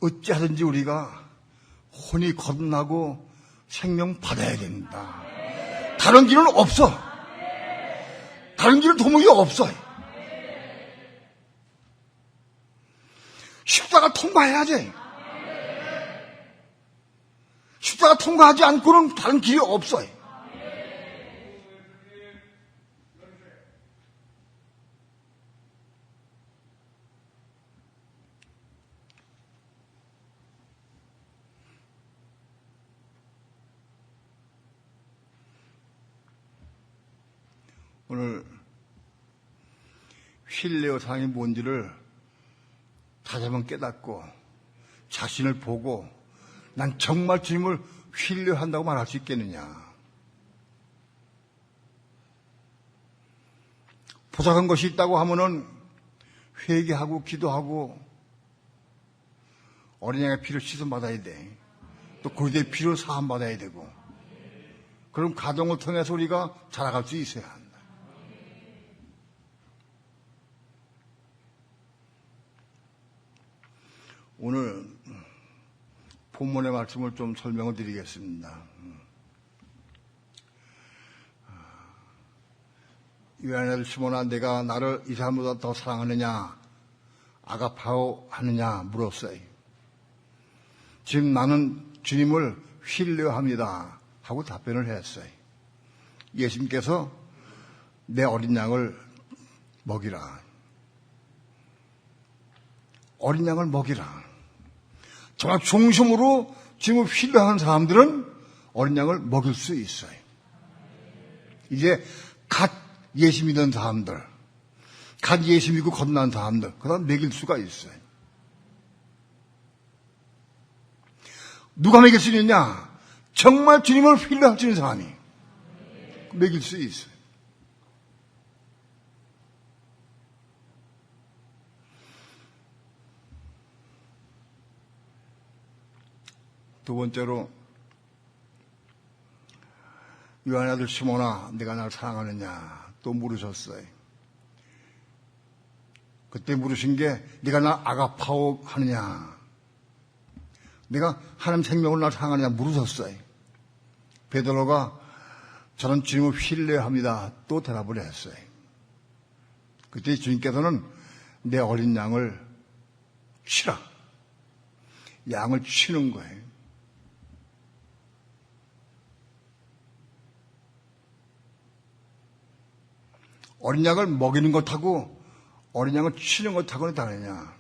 어찌하든지 우리가 혼이 거듭나고 생명 받아야 된다. 다른 길은 없어. 다른 길은 도무지 없어. 십자가 통과해야지. 십자가 통과하지 않고는 다른 길이 없어요. 오늘 신뢰와 사랑이 뭔지를 다시 한번 깨닫고 자신을 보고 난 정말 주님을 신뢰한다고 말할 수 있겠느냐. 보잘한 것이 있다고 하면은 회개하고 기도하고 어린 양의 피를 씻음받아야 돼. 또 그대의 피를 사함받아야 되고, 그럼 가정을 통해서 우리가 자라갈 수 있어야 한다. 오늘 본문의 말씀을 좀 설명을 드리겠습니다. 요한의 아들 시몬아, 내가 나를 이 사람보다 더 사랑하느냐, 아가파오 하느냐 물었어요. 지금 나는 주님을 신뢰합니다 하고 답변을 했어요. 예수님께서 내 어린 양을 먹이라. 어린 양을 먹이라. 정말 중심으로 주님을 신뢰하는 사람들은 어린 양을 먹일 수 있어요. 이제 갓 예수 믿는 사람들, 갓 예수 믿고 건넌 사람들, 그다음 먹일 수가 있어요. 누가 먹일 수 있느냐? 정말 주님을 신뢰할 수 있는 사람이 먹일 수 있어요. 두 번째로, 요한의 아들 시몬아, 내가 나를 사랑하느냐 또 물으셨어요. 그때 물으신 게 네가 나 아가파오 하느냐, 내가 하나님 생명을 날 사랑하느냐 물으셨어요. 베드로가 저는 주님을 신뢰합니다 또 대답을 했어요. 그때 주님께서는 내 어린 양을 치라, 양을 치는 거예요. 어린 양을 먹이는 것하고 어린 양을 치는 것하고는 다르냐.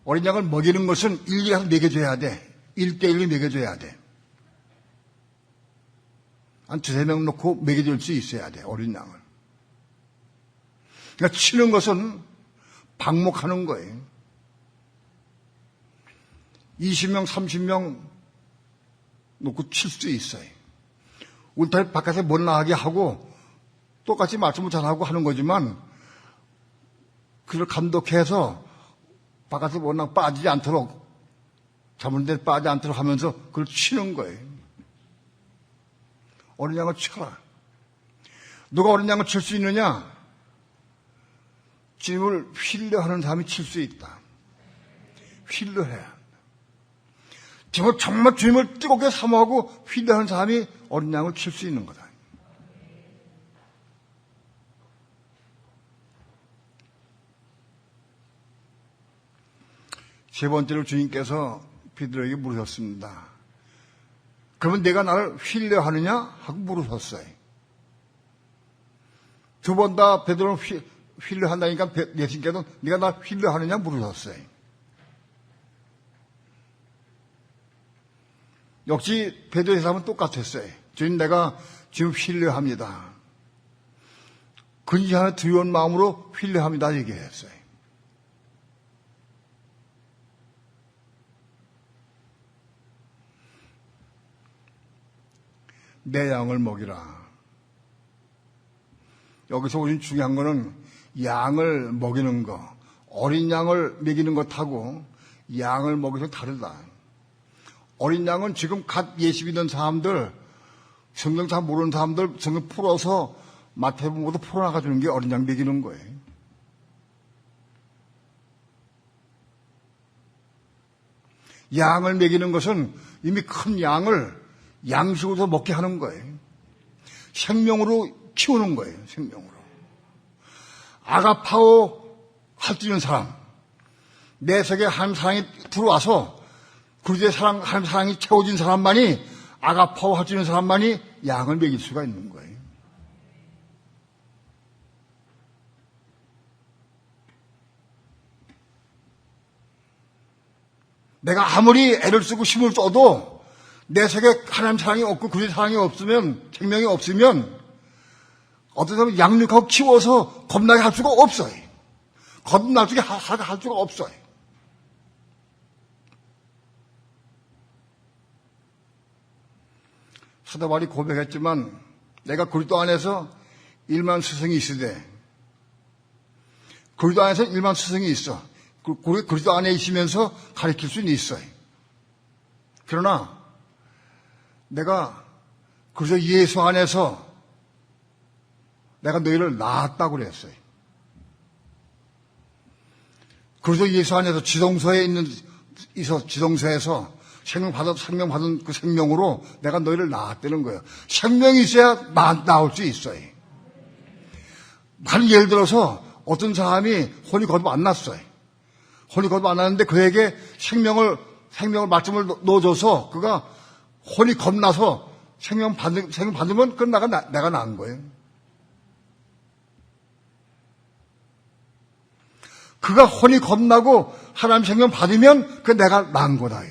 어린 양을 먹이는 것은 일일이 먹여줘야 돼. 1대1로 먹여줘야 돼. 한 2-3명 놓고 먹여줄 수 있어야 돼, 어린 양을. 그러니까 치는 것은 방목하는 거예요. 20명, 30명 놓고 칠 수 있어요. 울타리 바깥에 못 나가게 하고 똑같이 말씀을 잘하고 하는 거지만, 그걸 감독해서 바깥에 못 나가 빠지지 않도록, 잘못된 데 빠지지 않도록 하면서 그걸 치는 거예요. 어린 양을 쳐라. 누가 어린 양을 칠 수 있느냐? 주님을 신뢰하는 사람이 칠 수 있다. 신뢰해야 한다. 정말 주님을 뜨겁게 사모하고 신뢰하는 사람이 어린 양을 칠 수 있는 거다. 세 번째로 주님께서 베드로에게 물으셨습니다. 그러면 내가 나를 신뢰하느냐? 하고 물으셨어요. 두 번 다 베드로를 신뢰한다니까 예수님께서 네가 나를 신뢰하느냐? 물으셨어요. 역시 베드로의 사람은 똑같았어요. 주님, 내가 지금 신뢰합니다. 근시하는 두려운 마음으로 신뢰합니다 얘기했어요. 내 양을 먹이라. 여기서 우리 중요한 거는 양을 먹이는 거, 어린 양을 먹이는 것하고 양을 먹이는 건 다르다. 어린 양은 지금 갓 예수 믿는 사람들, 성경 잘 모르는 사람들 성경 풀어서 마태복음부터 풀어나가주는 게 어린 양 먹이는 거예요. 양을 먹이는 것은 이미 큰 양을 양식으로 먹게 하는 거예요. 생명으로 키우는 거예요. 생명으로. 아가파오 할 수 있는 사람, 내 속에 한 사랑이 들어와서 그리스도의 사랑, 하나님의 사랑이 채워진 사람만이, 아가파오 할 수 있는 사람만이 양을 먹일 수가 있는 거예요. 내가 아무리 애를 쓰고 힘을 써도 내 속에 하나님 사랑이 없고 그리스도의 사랑이 없으면, 생명이 없으면 어떤 사람은 양육하고 키워서 겁나게 할 수가 없어요. 겁나게 할 수가 없어요. 사도 바울이 고백했지만 내가 그리스도 안에서 1만 스승이 있으되, 그리스도 안에서 1만 스승이 있어. 그리스도 안에 있으면서 가르칠 수는 있어요. 그러나 내가 그리스도 예수 안에서 내가 너희를 낳았다고 그랬어요. 그리스도 예수 안에서 지성소에서 생명 받은 그 생명으로 내가 너희를 낳았다는 거예요. 생명이 있어야 나올 수 있어요. 예를 들어서 어떤 사람이 혼이 거듭 안 났어요. 혼이 거듭 안 났는데 그에게 생명을 말씀을 넣어줘서 그가 혼이 겁나서 생명 받으면 그건 내가 낳은 거예요. 그가 혼이 겁나고 하나님 생명 받으면 그건 내가 낳은 거다.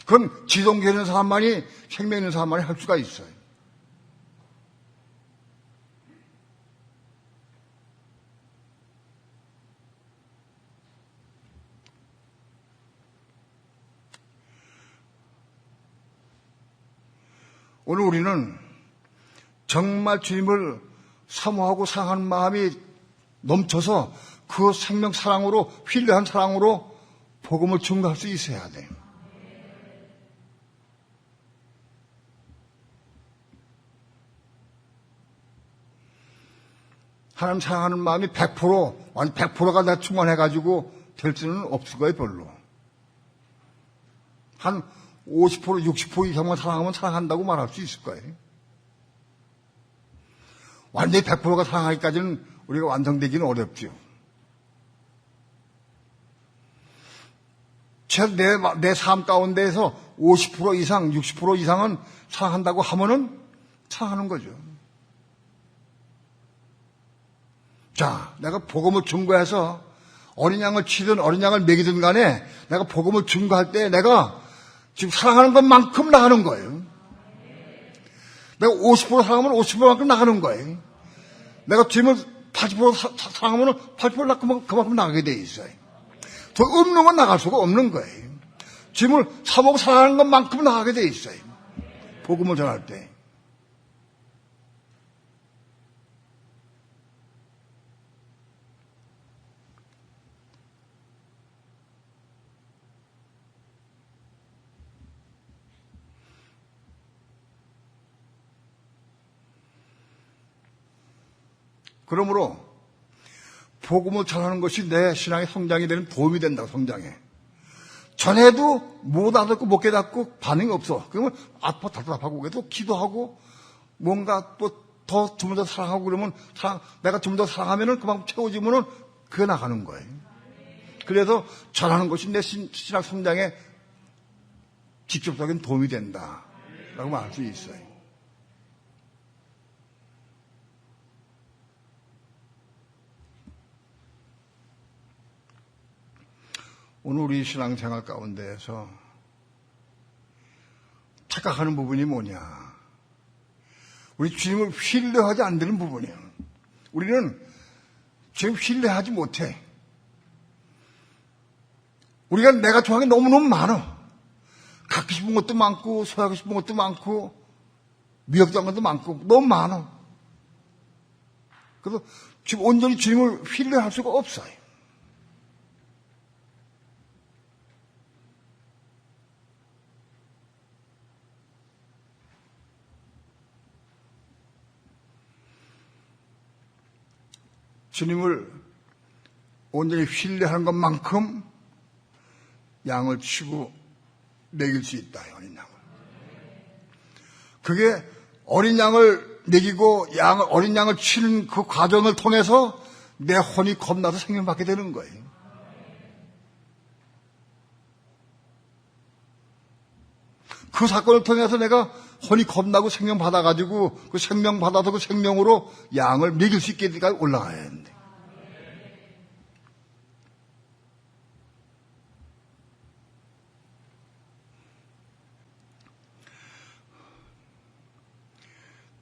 그건 지성계 있는 사람만이, 생명 있는 사람만이 할 수가 있어요. 오늘 우리는 정말 주님을 사모하고 사랑하는 마음이 넘쳐서 그 생명 사랑으로, 휠려한 사랑으로 복음을 증거할 수 있어야 돼요. 하나님 사랑하는 마음이 100%가 다 충만해가지고 될 수는 없을 거예요, 별로. 한 50%, 60% 이상만 사랑하면 사랑한다고 말할 수 있을 거예요. 완전히 100%가 사랑하기까지는 우리가 완성되기는 어렵죠. 최소 내 삶 가운데에서 50% 이상, 60% 이상은 사랑한다고 하면은 사랑하는 거죠. 자, 내가 복음을 증거해서 어린 양을 치든 어린 양을 먹이든 간에 내가 복음을 증거할 때 내가 지금 사랑하는 것만큼 나가는 거예요. 내가 50% 사랑하면 50%만큼 나가는 거예요. 내가 주님을 80% 사랑하면 80% 그만큼 나가게 돼 있어요. 더 없는 건 나갈 수가 없는 거예요. 주님을 사모하고 사랑하는 것만큼 나가게 돼 있어요. 복음을 전할 때. 그러므로 복음을 전하는 것이 내 신앙의 성장이 되는 도움이 된다고, 성장에. 전해도 못 알아듣고 못 깨닫고 반응이 없어. 그러면 아파 답답하고 그래도 기도하고 뭔가 또 더 좀 더 사랑하고 그러면 내가 좀 더 사랑하면은 그만큼 채워지면은 그게 나가는 거예요. 그래서 전하는 것이 내 신앙 성장에 직접적인 도움이 된다라고 말할 수 있어요. 오늘 우리 신앙생활 가운데에서 착각하는 부분이 뭐냐? 우리 주님을 신뢰하지 않는 부분이에요. 우리는 주님 신뢰하지 못해. 내가 좋아하는 게 너무너무 많아. 갖고 싶은 것도 많고, 소유하고 싶은 것도 많고, 미혹당한 것도 많고, 너무 많아. 그래서 지금 온전히 주님을 신뢰할 수가 없어요. 주님을 온전히 신뢰하는 것만큼 양을 치고 먹일 수 있다, 어린 양을. 그게 어린 양을 먹이고 어린 양을 치는 그 과정을 통해서 내 혼이 겁나서 생명받게 되는 거예요. 그 사건을 통해서 내가 혼이 겁나고 생명 받아가지고 그 생명 받아서 그 생명으로 양을 먹일 수 있게까지 올라가야 하는데.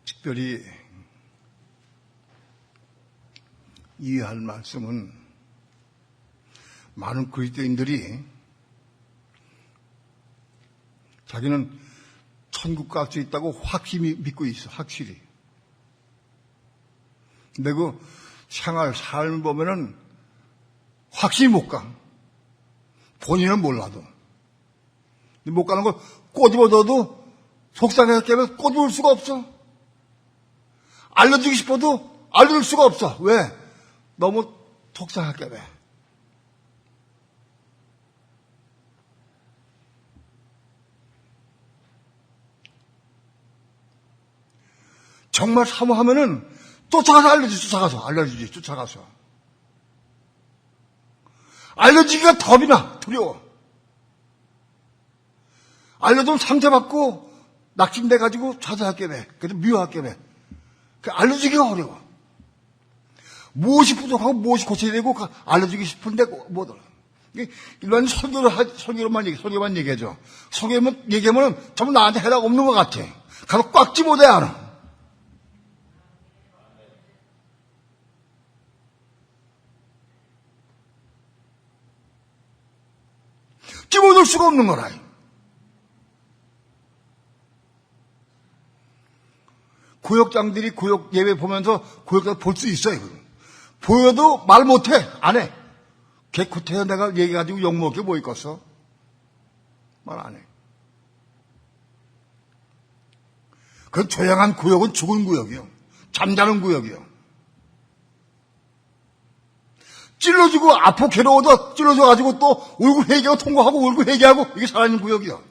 특별히 이해할 말씀은 많은 그리스도인들이 자기는 천국 갈 수 있다고 확실히 믿고 있어, 확실히. 근데 그 생활, 삶을 보면은 확실히 못 가. 본인은 몰라도. 근데 못 가는 걸 꼬집어둬도 속상해서 깨면 꼬집을 수가 없어. 알려주고 싶어도 알려줄 수가 없어. 왜? 너무 속상하게 왜? 정말 사모하면은 쫓아가서 쫓아가서. 알려주기가 겁이나 두려워. 알려주면 상처받고 낙심돼가지고 좌절하게 돼. 그래서 미워하게 돼. 알려주기가 어려워. 무엇이 부족하고 무엇이 고쳐야 되고 알려주기 싶은데 못 알아. 일반 설교만 얘기하죠. 얘기하면 전부 나한테 해답 없는 것 같아. 가서 꽉 집어대 알아. 집어넣을 수가 없는 거라. 구역장들이 구역 예배 보면서 구역장 볼 수 있어요. 보여도 말 못해. 안 해. 개쿠태여 내가 얘기해가지고 욕먹을 게 뭐 있겠어? 말 안 해. 그 조용한 구역은 죽은 구역이요. 잠자는 구역이요. 찔러주고 아프고 괴로워도 찔러줘가지고 또 울고 회개하고 통과하고 울고 회개하고 이게 살아있는 구역이요.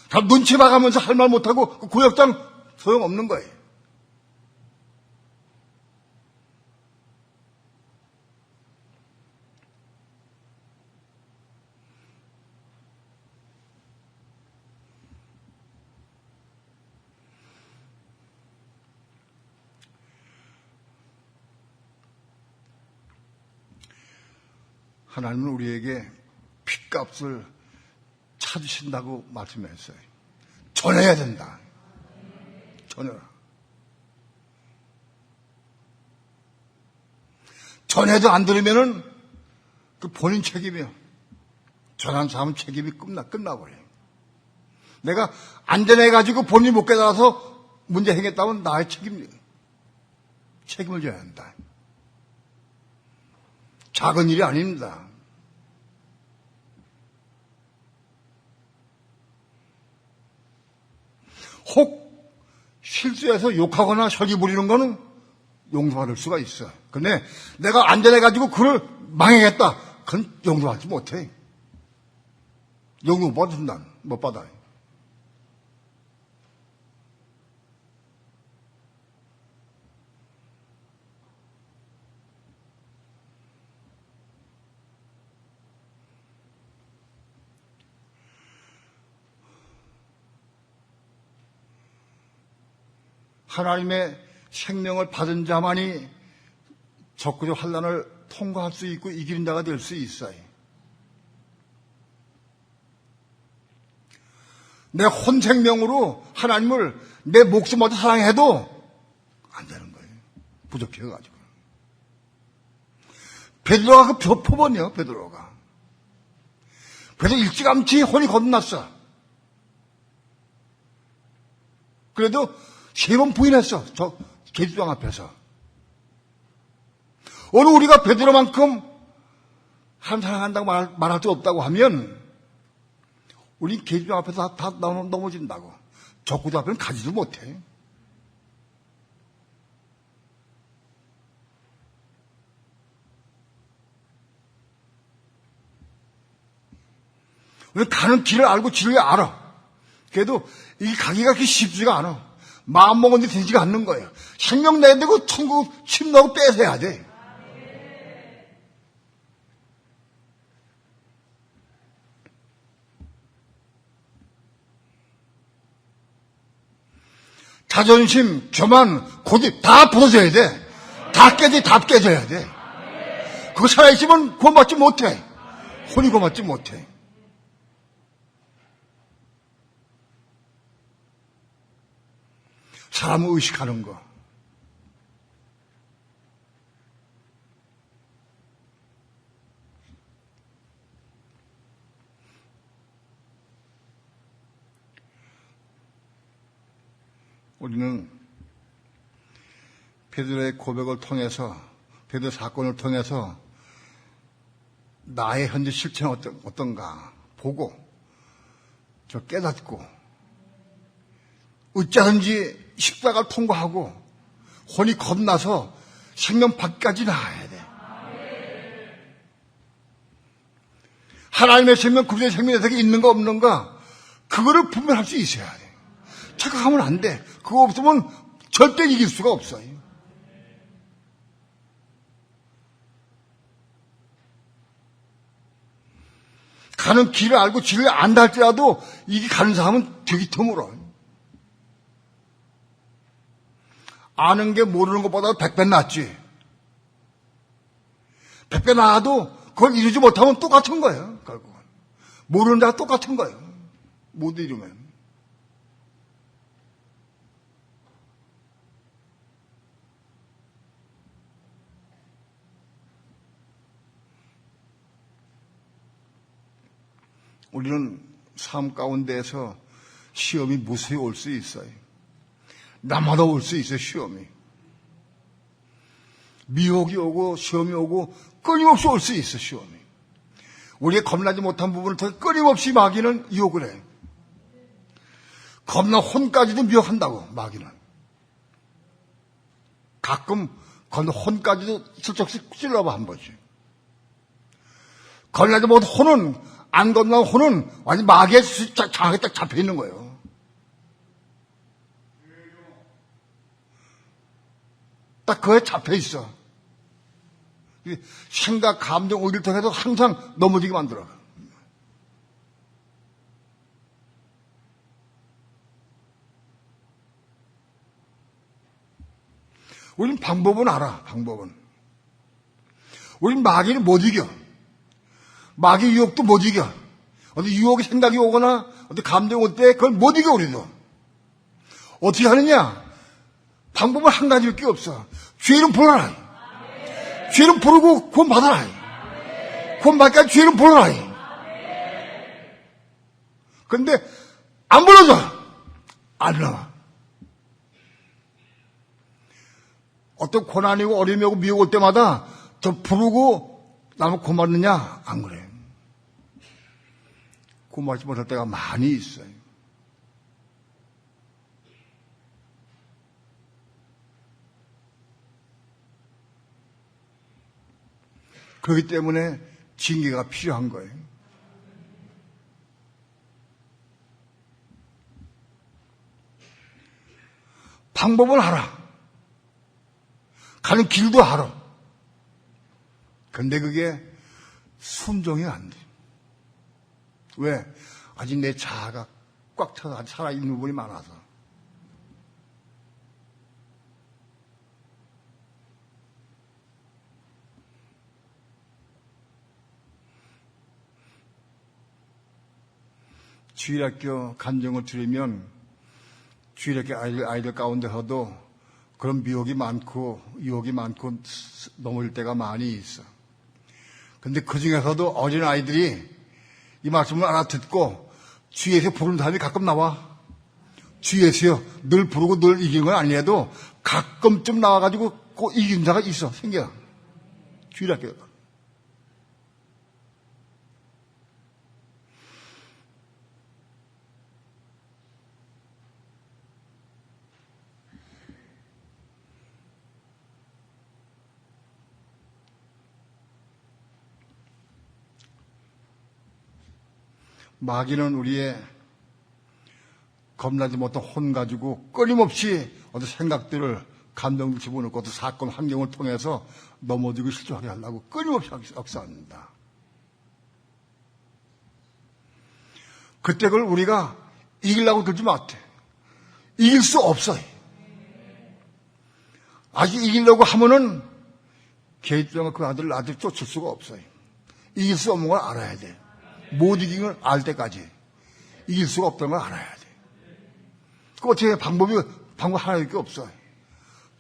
다 눈치 봐가면서 할 말 못하고 그 구역장 소용없는 거예요. 하나님은 우리에게 핏값을 찾으신다고 말씀했어요. 전해야 된다. 전해라. 전해도 안 들으면은 그 본인 책임이요. 전한 사람은 책임이 끝나버려요. 내가 안 전해가지고 본인이 못 깨달아서 문제 행했다면 나의 책임을 져야 한다. 작은 일이 아닙니다. 혹 실수해서 욕하거나 설기 부리는 거는 용서받을 수가 있어. 근데 내가 안전해가지고 그를 망해겠다. 그건 용서받지 못해. 용서 못 받는다. 못 받아요. 하나님의 생명을 받은 자만이 적그리스도 환난을 통과할 수 있고 이기는 자가 될 수 있어요. 내 혼생명으로 하나님을 내 목숨마저 사랑해도 안 되는 거예요. 부족해가지고. 베드로가 그 표본이요, 베드로가. 그래서 일찌감치 혼이 거듭났어. 그래도 3번 부인했어. 저 계집장 앞에서. 오늘 우리가 베드로만큼 한 사랑한다고 말할 수 없다고 하면 우리 계집장 앞에서 다 넘어진다고. 적구도 앞에는 가지도 못해. 우리 가는 길을 알고 지를 알아. 그래도 이 가기가 그렇게 쉽지가 않아. 마음 먹었는데 되지가 않는 거예요. 생명 내야 되고 천국 침노하고 뺏어야 돼. 자존심, 교만, 고집 다 부서져야 돼. 다 깨져야 돼. 그거 살아있으면 구원받지 못해. 혼이 구원받지 못해. 사람을 의식하는 거. 우리는 베드로의 고백을 통해서, 베드로 사건을 통해서 나의 현재 실체는 어떤가 보고 저 깨닫고 어쩌든지 십자가를 통과하고 혼이 겁나서 생명 밖까지 나아야 돼. 하나님의 생명, 그리스도의 생명에 대해 있는가 없는가 그거를 분별할 수 있어야 돼. 착각하면 안 돼. 그거 없으면 절대 이길 수가 없어요. 가는 길을 알고 길을 안다 할지라도 이게 가는 사람은 되게 드물어. 아는 게 모르는 것보다 100배 낫지. 100배 나아도 그걸 이루지 못하면 똑같은 거예요. 결국은. 모르는 자가 똑같은 거예요. 못 이루면. 우리는 삶 가운데에서 시험이 무수히 올 수 있어요. 나마다 올 수 있어요, 시험이. 미혹이 오고 시험이 오고 끊임없이 올 수 있어, 시험이. 우리가 겁나지 못한 부분을 통해 끊임없이 마귀는 유혹을 해. 겁나 혼까지도 미혹한다고, 마귀는. 가끔 혼까지도 슬쩍 찔러봐 한 번씩. 겁나지 못한 혼은, 안 건너온 혼은 완전 마귀에 장하게 딱 잡혀 있는 거예요. 딱 그거에 잡혀 있어. 생각, 감정, 의리를 통해서 항상 넘어지게 만들어. 우린 방법은 알아, 방법은. 우린 마귀를 못 이겨. 마귀 유혹도 못 이겨. 어디 유혹이 생각이 오거나 어디 감정이 올 때 그걸 못 이겨 우리도. 어떻게 하느냐? 방법은 한 가지밖에 없어. 죄를 부르라. 죄를 부르고 구원 받아라. 구원 받기까지 죄를 부르라. 그런데 안 불러줘. 안 나와. 어떤 고난이고 어려움이 오고 미혹 올 때마다 저 부르고 나는 구원 받느냐? 안 그래. 구원 받지 못할 때가 많이 있어요. 그렇기 때문에 징계가 필요한 거예요. 방법을 알아. 가는 길도 알아. 근데 그게 순종이 안 돼. 왜? 아직 내 자아가 꽉 차서 아직 살아있는 부분이 많아서. 주일학교 간증을 들으면 주일학교 아이들 가운데서도 그런 미혹이 많고 유혹이 많고 넘어질 때가 많이 있어. 근데 그 중에서도 어린 아이들이 이 말씀을 알아듣고 주위에서 부르는 사람이 가끔 나와. 주위에서요. 늘 부르고 늘 이기는 건 아니어도 가끔쯤 나와가지고 꼭 이긴 자가 있어. 생겨. 주일학교. 마귀는 우리의 겁나지 못한 혼 가지고 끊임없이 어떤 생각들을 감정을 집어넣고 어떤 사건 환경을 통해서 넘어지고 실족하게 하려고 끊임없이 역사합니다. 그때 그걸 우리가 이기려고 들지 못해. 이길 수 없어요. 아직 이기려고 하면은 개입병은 그 아들 쫓을 수가 없어요. 이길 수 없는 걸 알아야 돼. 못 이긴 걸 알 때까지 이길 수가 없다는 걸 알아야 돼. 그 어떻게 방법 하나밖에 없어요.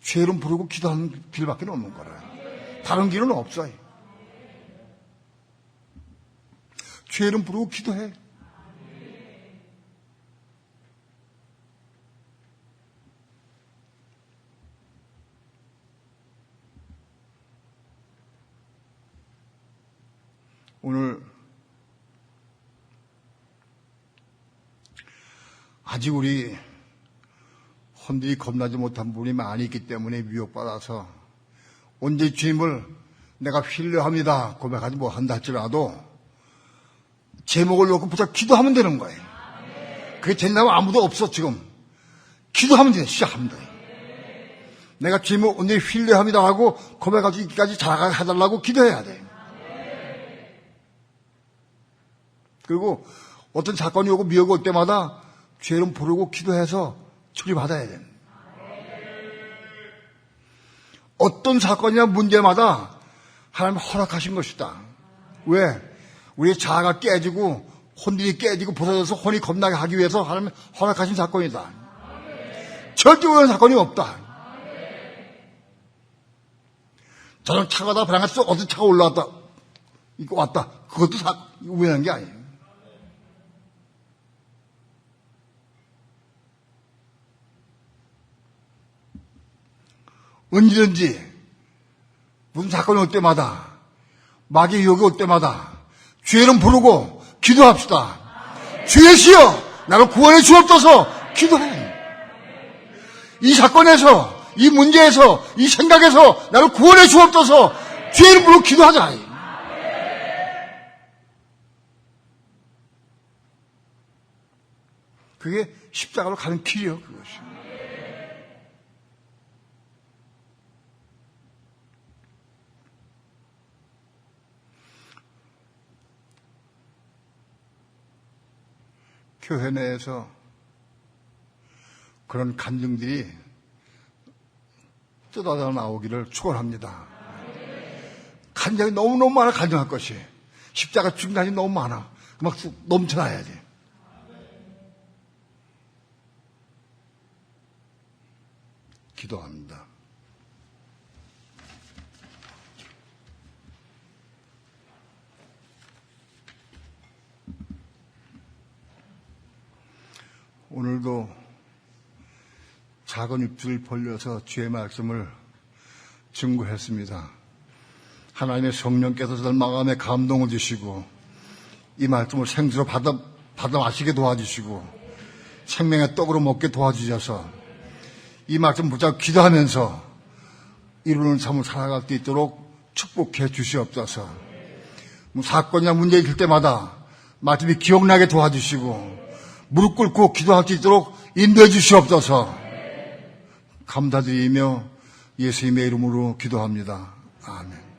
죄는 부르고 기도하는 길밖에 없는 거라. 다른 길은 없어요. 죄는 부르고 기도해. 오늘 아직 우리 혼들이 겁나지 못한 분이 많이 있기 때문에 미혹받아서 언제 주님을 내가 신뢰합니다 고백하지 못한다 할지라도 제목을 놓고 부터 기도하면 되는 거예요. 그게 된다면 아무도 없어. 지금 기도하면 돼. 시작하면 돼. 내가 주님을 언제 신뢰합니다 하고 고백하지 이까지 자라가게 해달라고 기도해야 돼. 그리고 어떤 사건이 오고 미혹이 올 때마다 죄는 부르고 기도해서 처리받아야 돼. 어떤 사건이나 문제마다 하나님 허락하신 것이다. 왜? 우리의 자아가 깨지고 혼들이 깨지고 부서져서 혼이 겁나게 하기 위해서 하나님 허락하신 사건이다. 절대 우연한 사건이 없다. 자전차가 다 배낭에서 어떤 차가 올라왔다. 이거 왔다. 그것도 우연한 게 아니에요. 언제든지 무슨 사건이 올 때마다 마귀의 유혹이 올 때마다 죄는 부르고 기도합시다. 주여시여 나를 구원해 주옵소서 기도해. 이 사건에서 이 문제에서 이 생각에서 나를 구원해 주옵소서 죄는 부르고 기도하자. 그게 십자가로 가는 길이요. 그것이. 교회 내에서 그런 간증들이 쏟아져 나오기를 축원합니다. 간증이 너무너무 많아. 간증할 것이 십자가 중간이 너무 많아. 막 넘쳐나야 돼. 기도합니다. 오늘도 작은 입술을 벌려서 주의 말씀을 증거했습니다. 하나님의 성령께서 저들 마음에 감동을 주시고 이 말씀을 생수로 받아 마시게 도와주시고 생명의 떡으로 먹게 도와주셔서 이 말씀 붙잡고 기도하면서 이루는 삶을 살아갈 수 있도록 축복해 주시옵소서. 사건이나 문제 있을 때마다 말씀이 기억나게 도와주시고 무릎 꿇고 기도할 수 있도록 인도해 주시옵소서. 감사드리며 예수님의 이름으로 기도합니다. 아멘.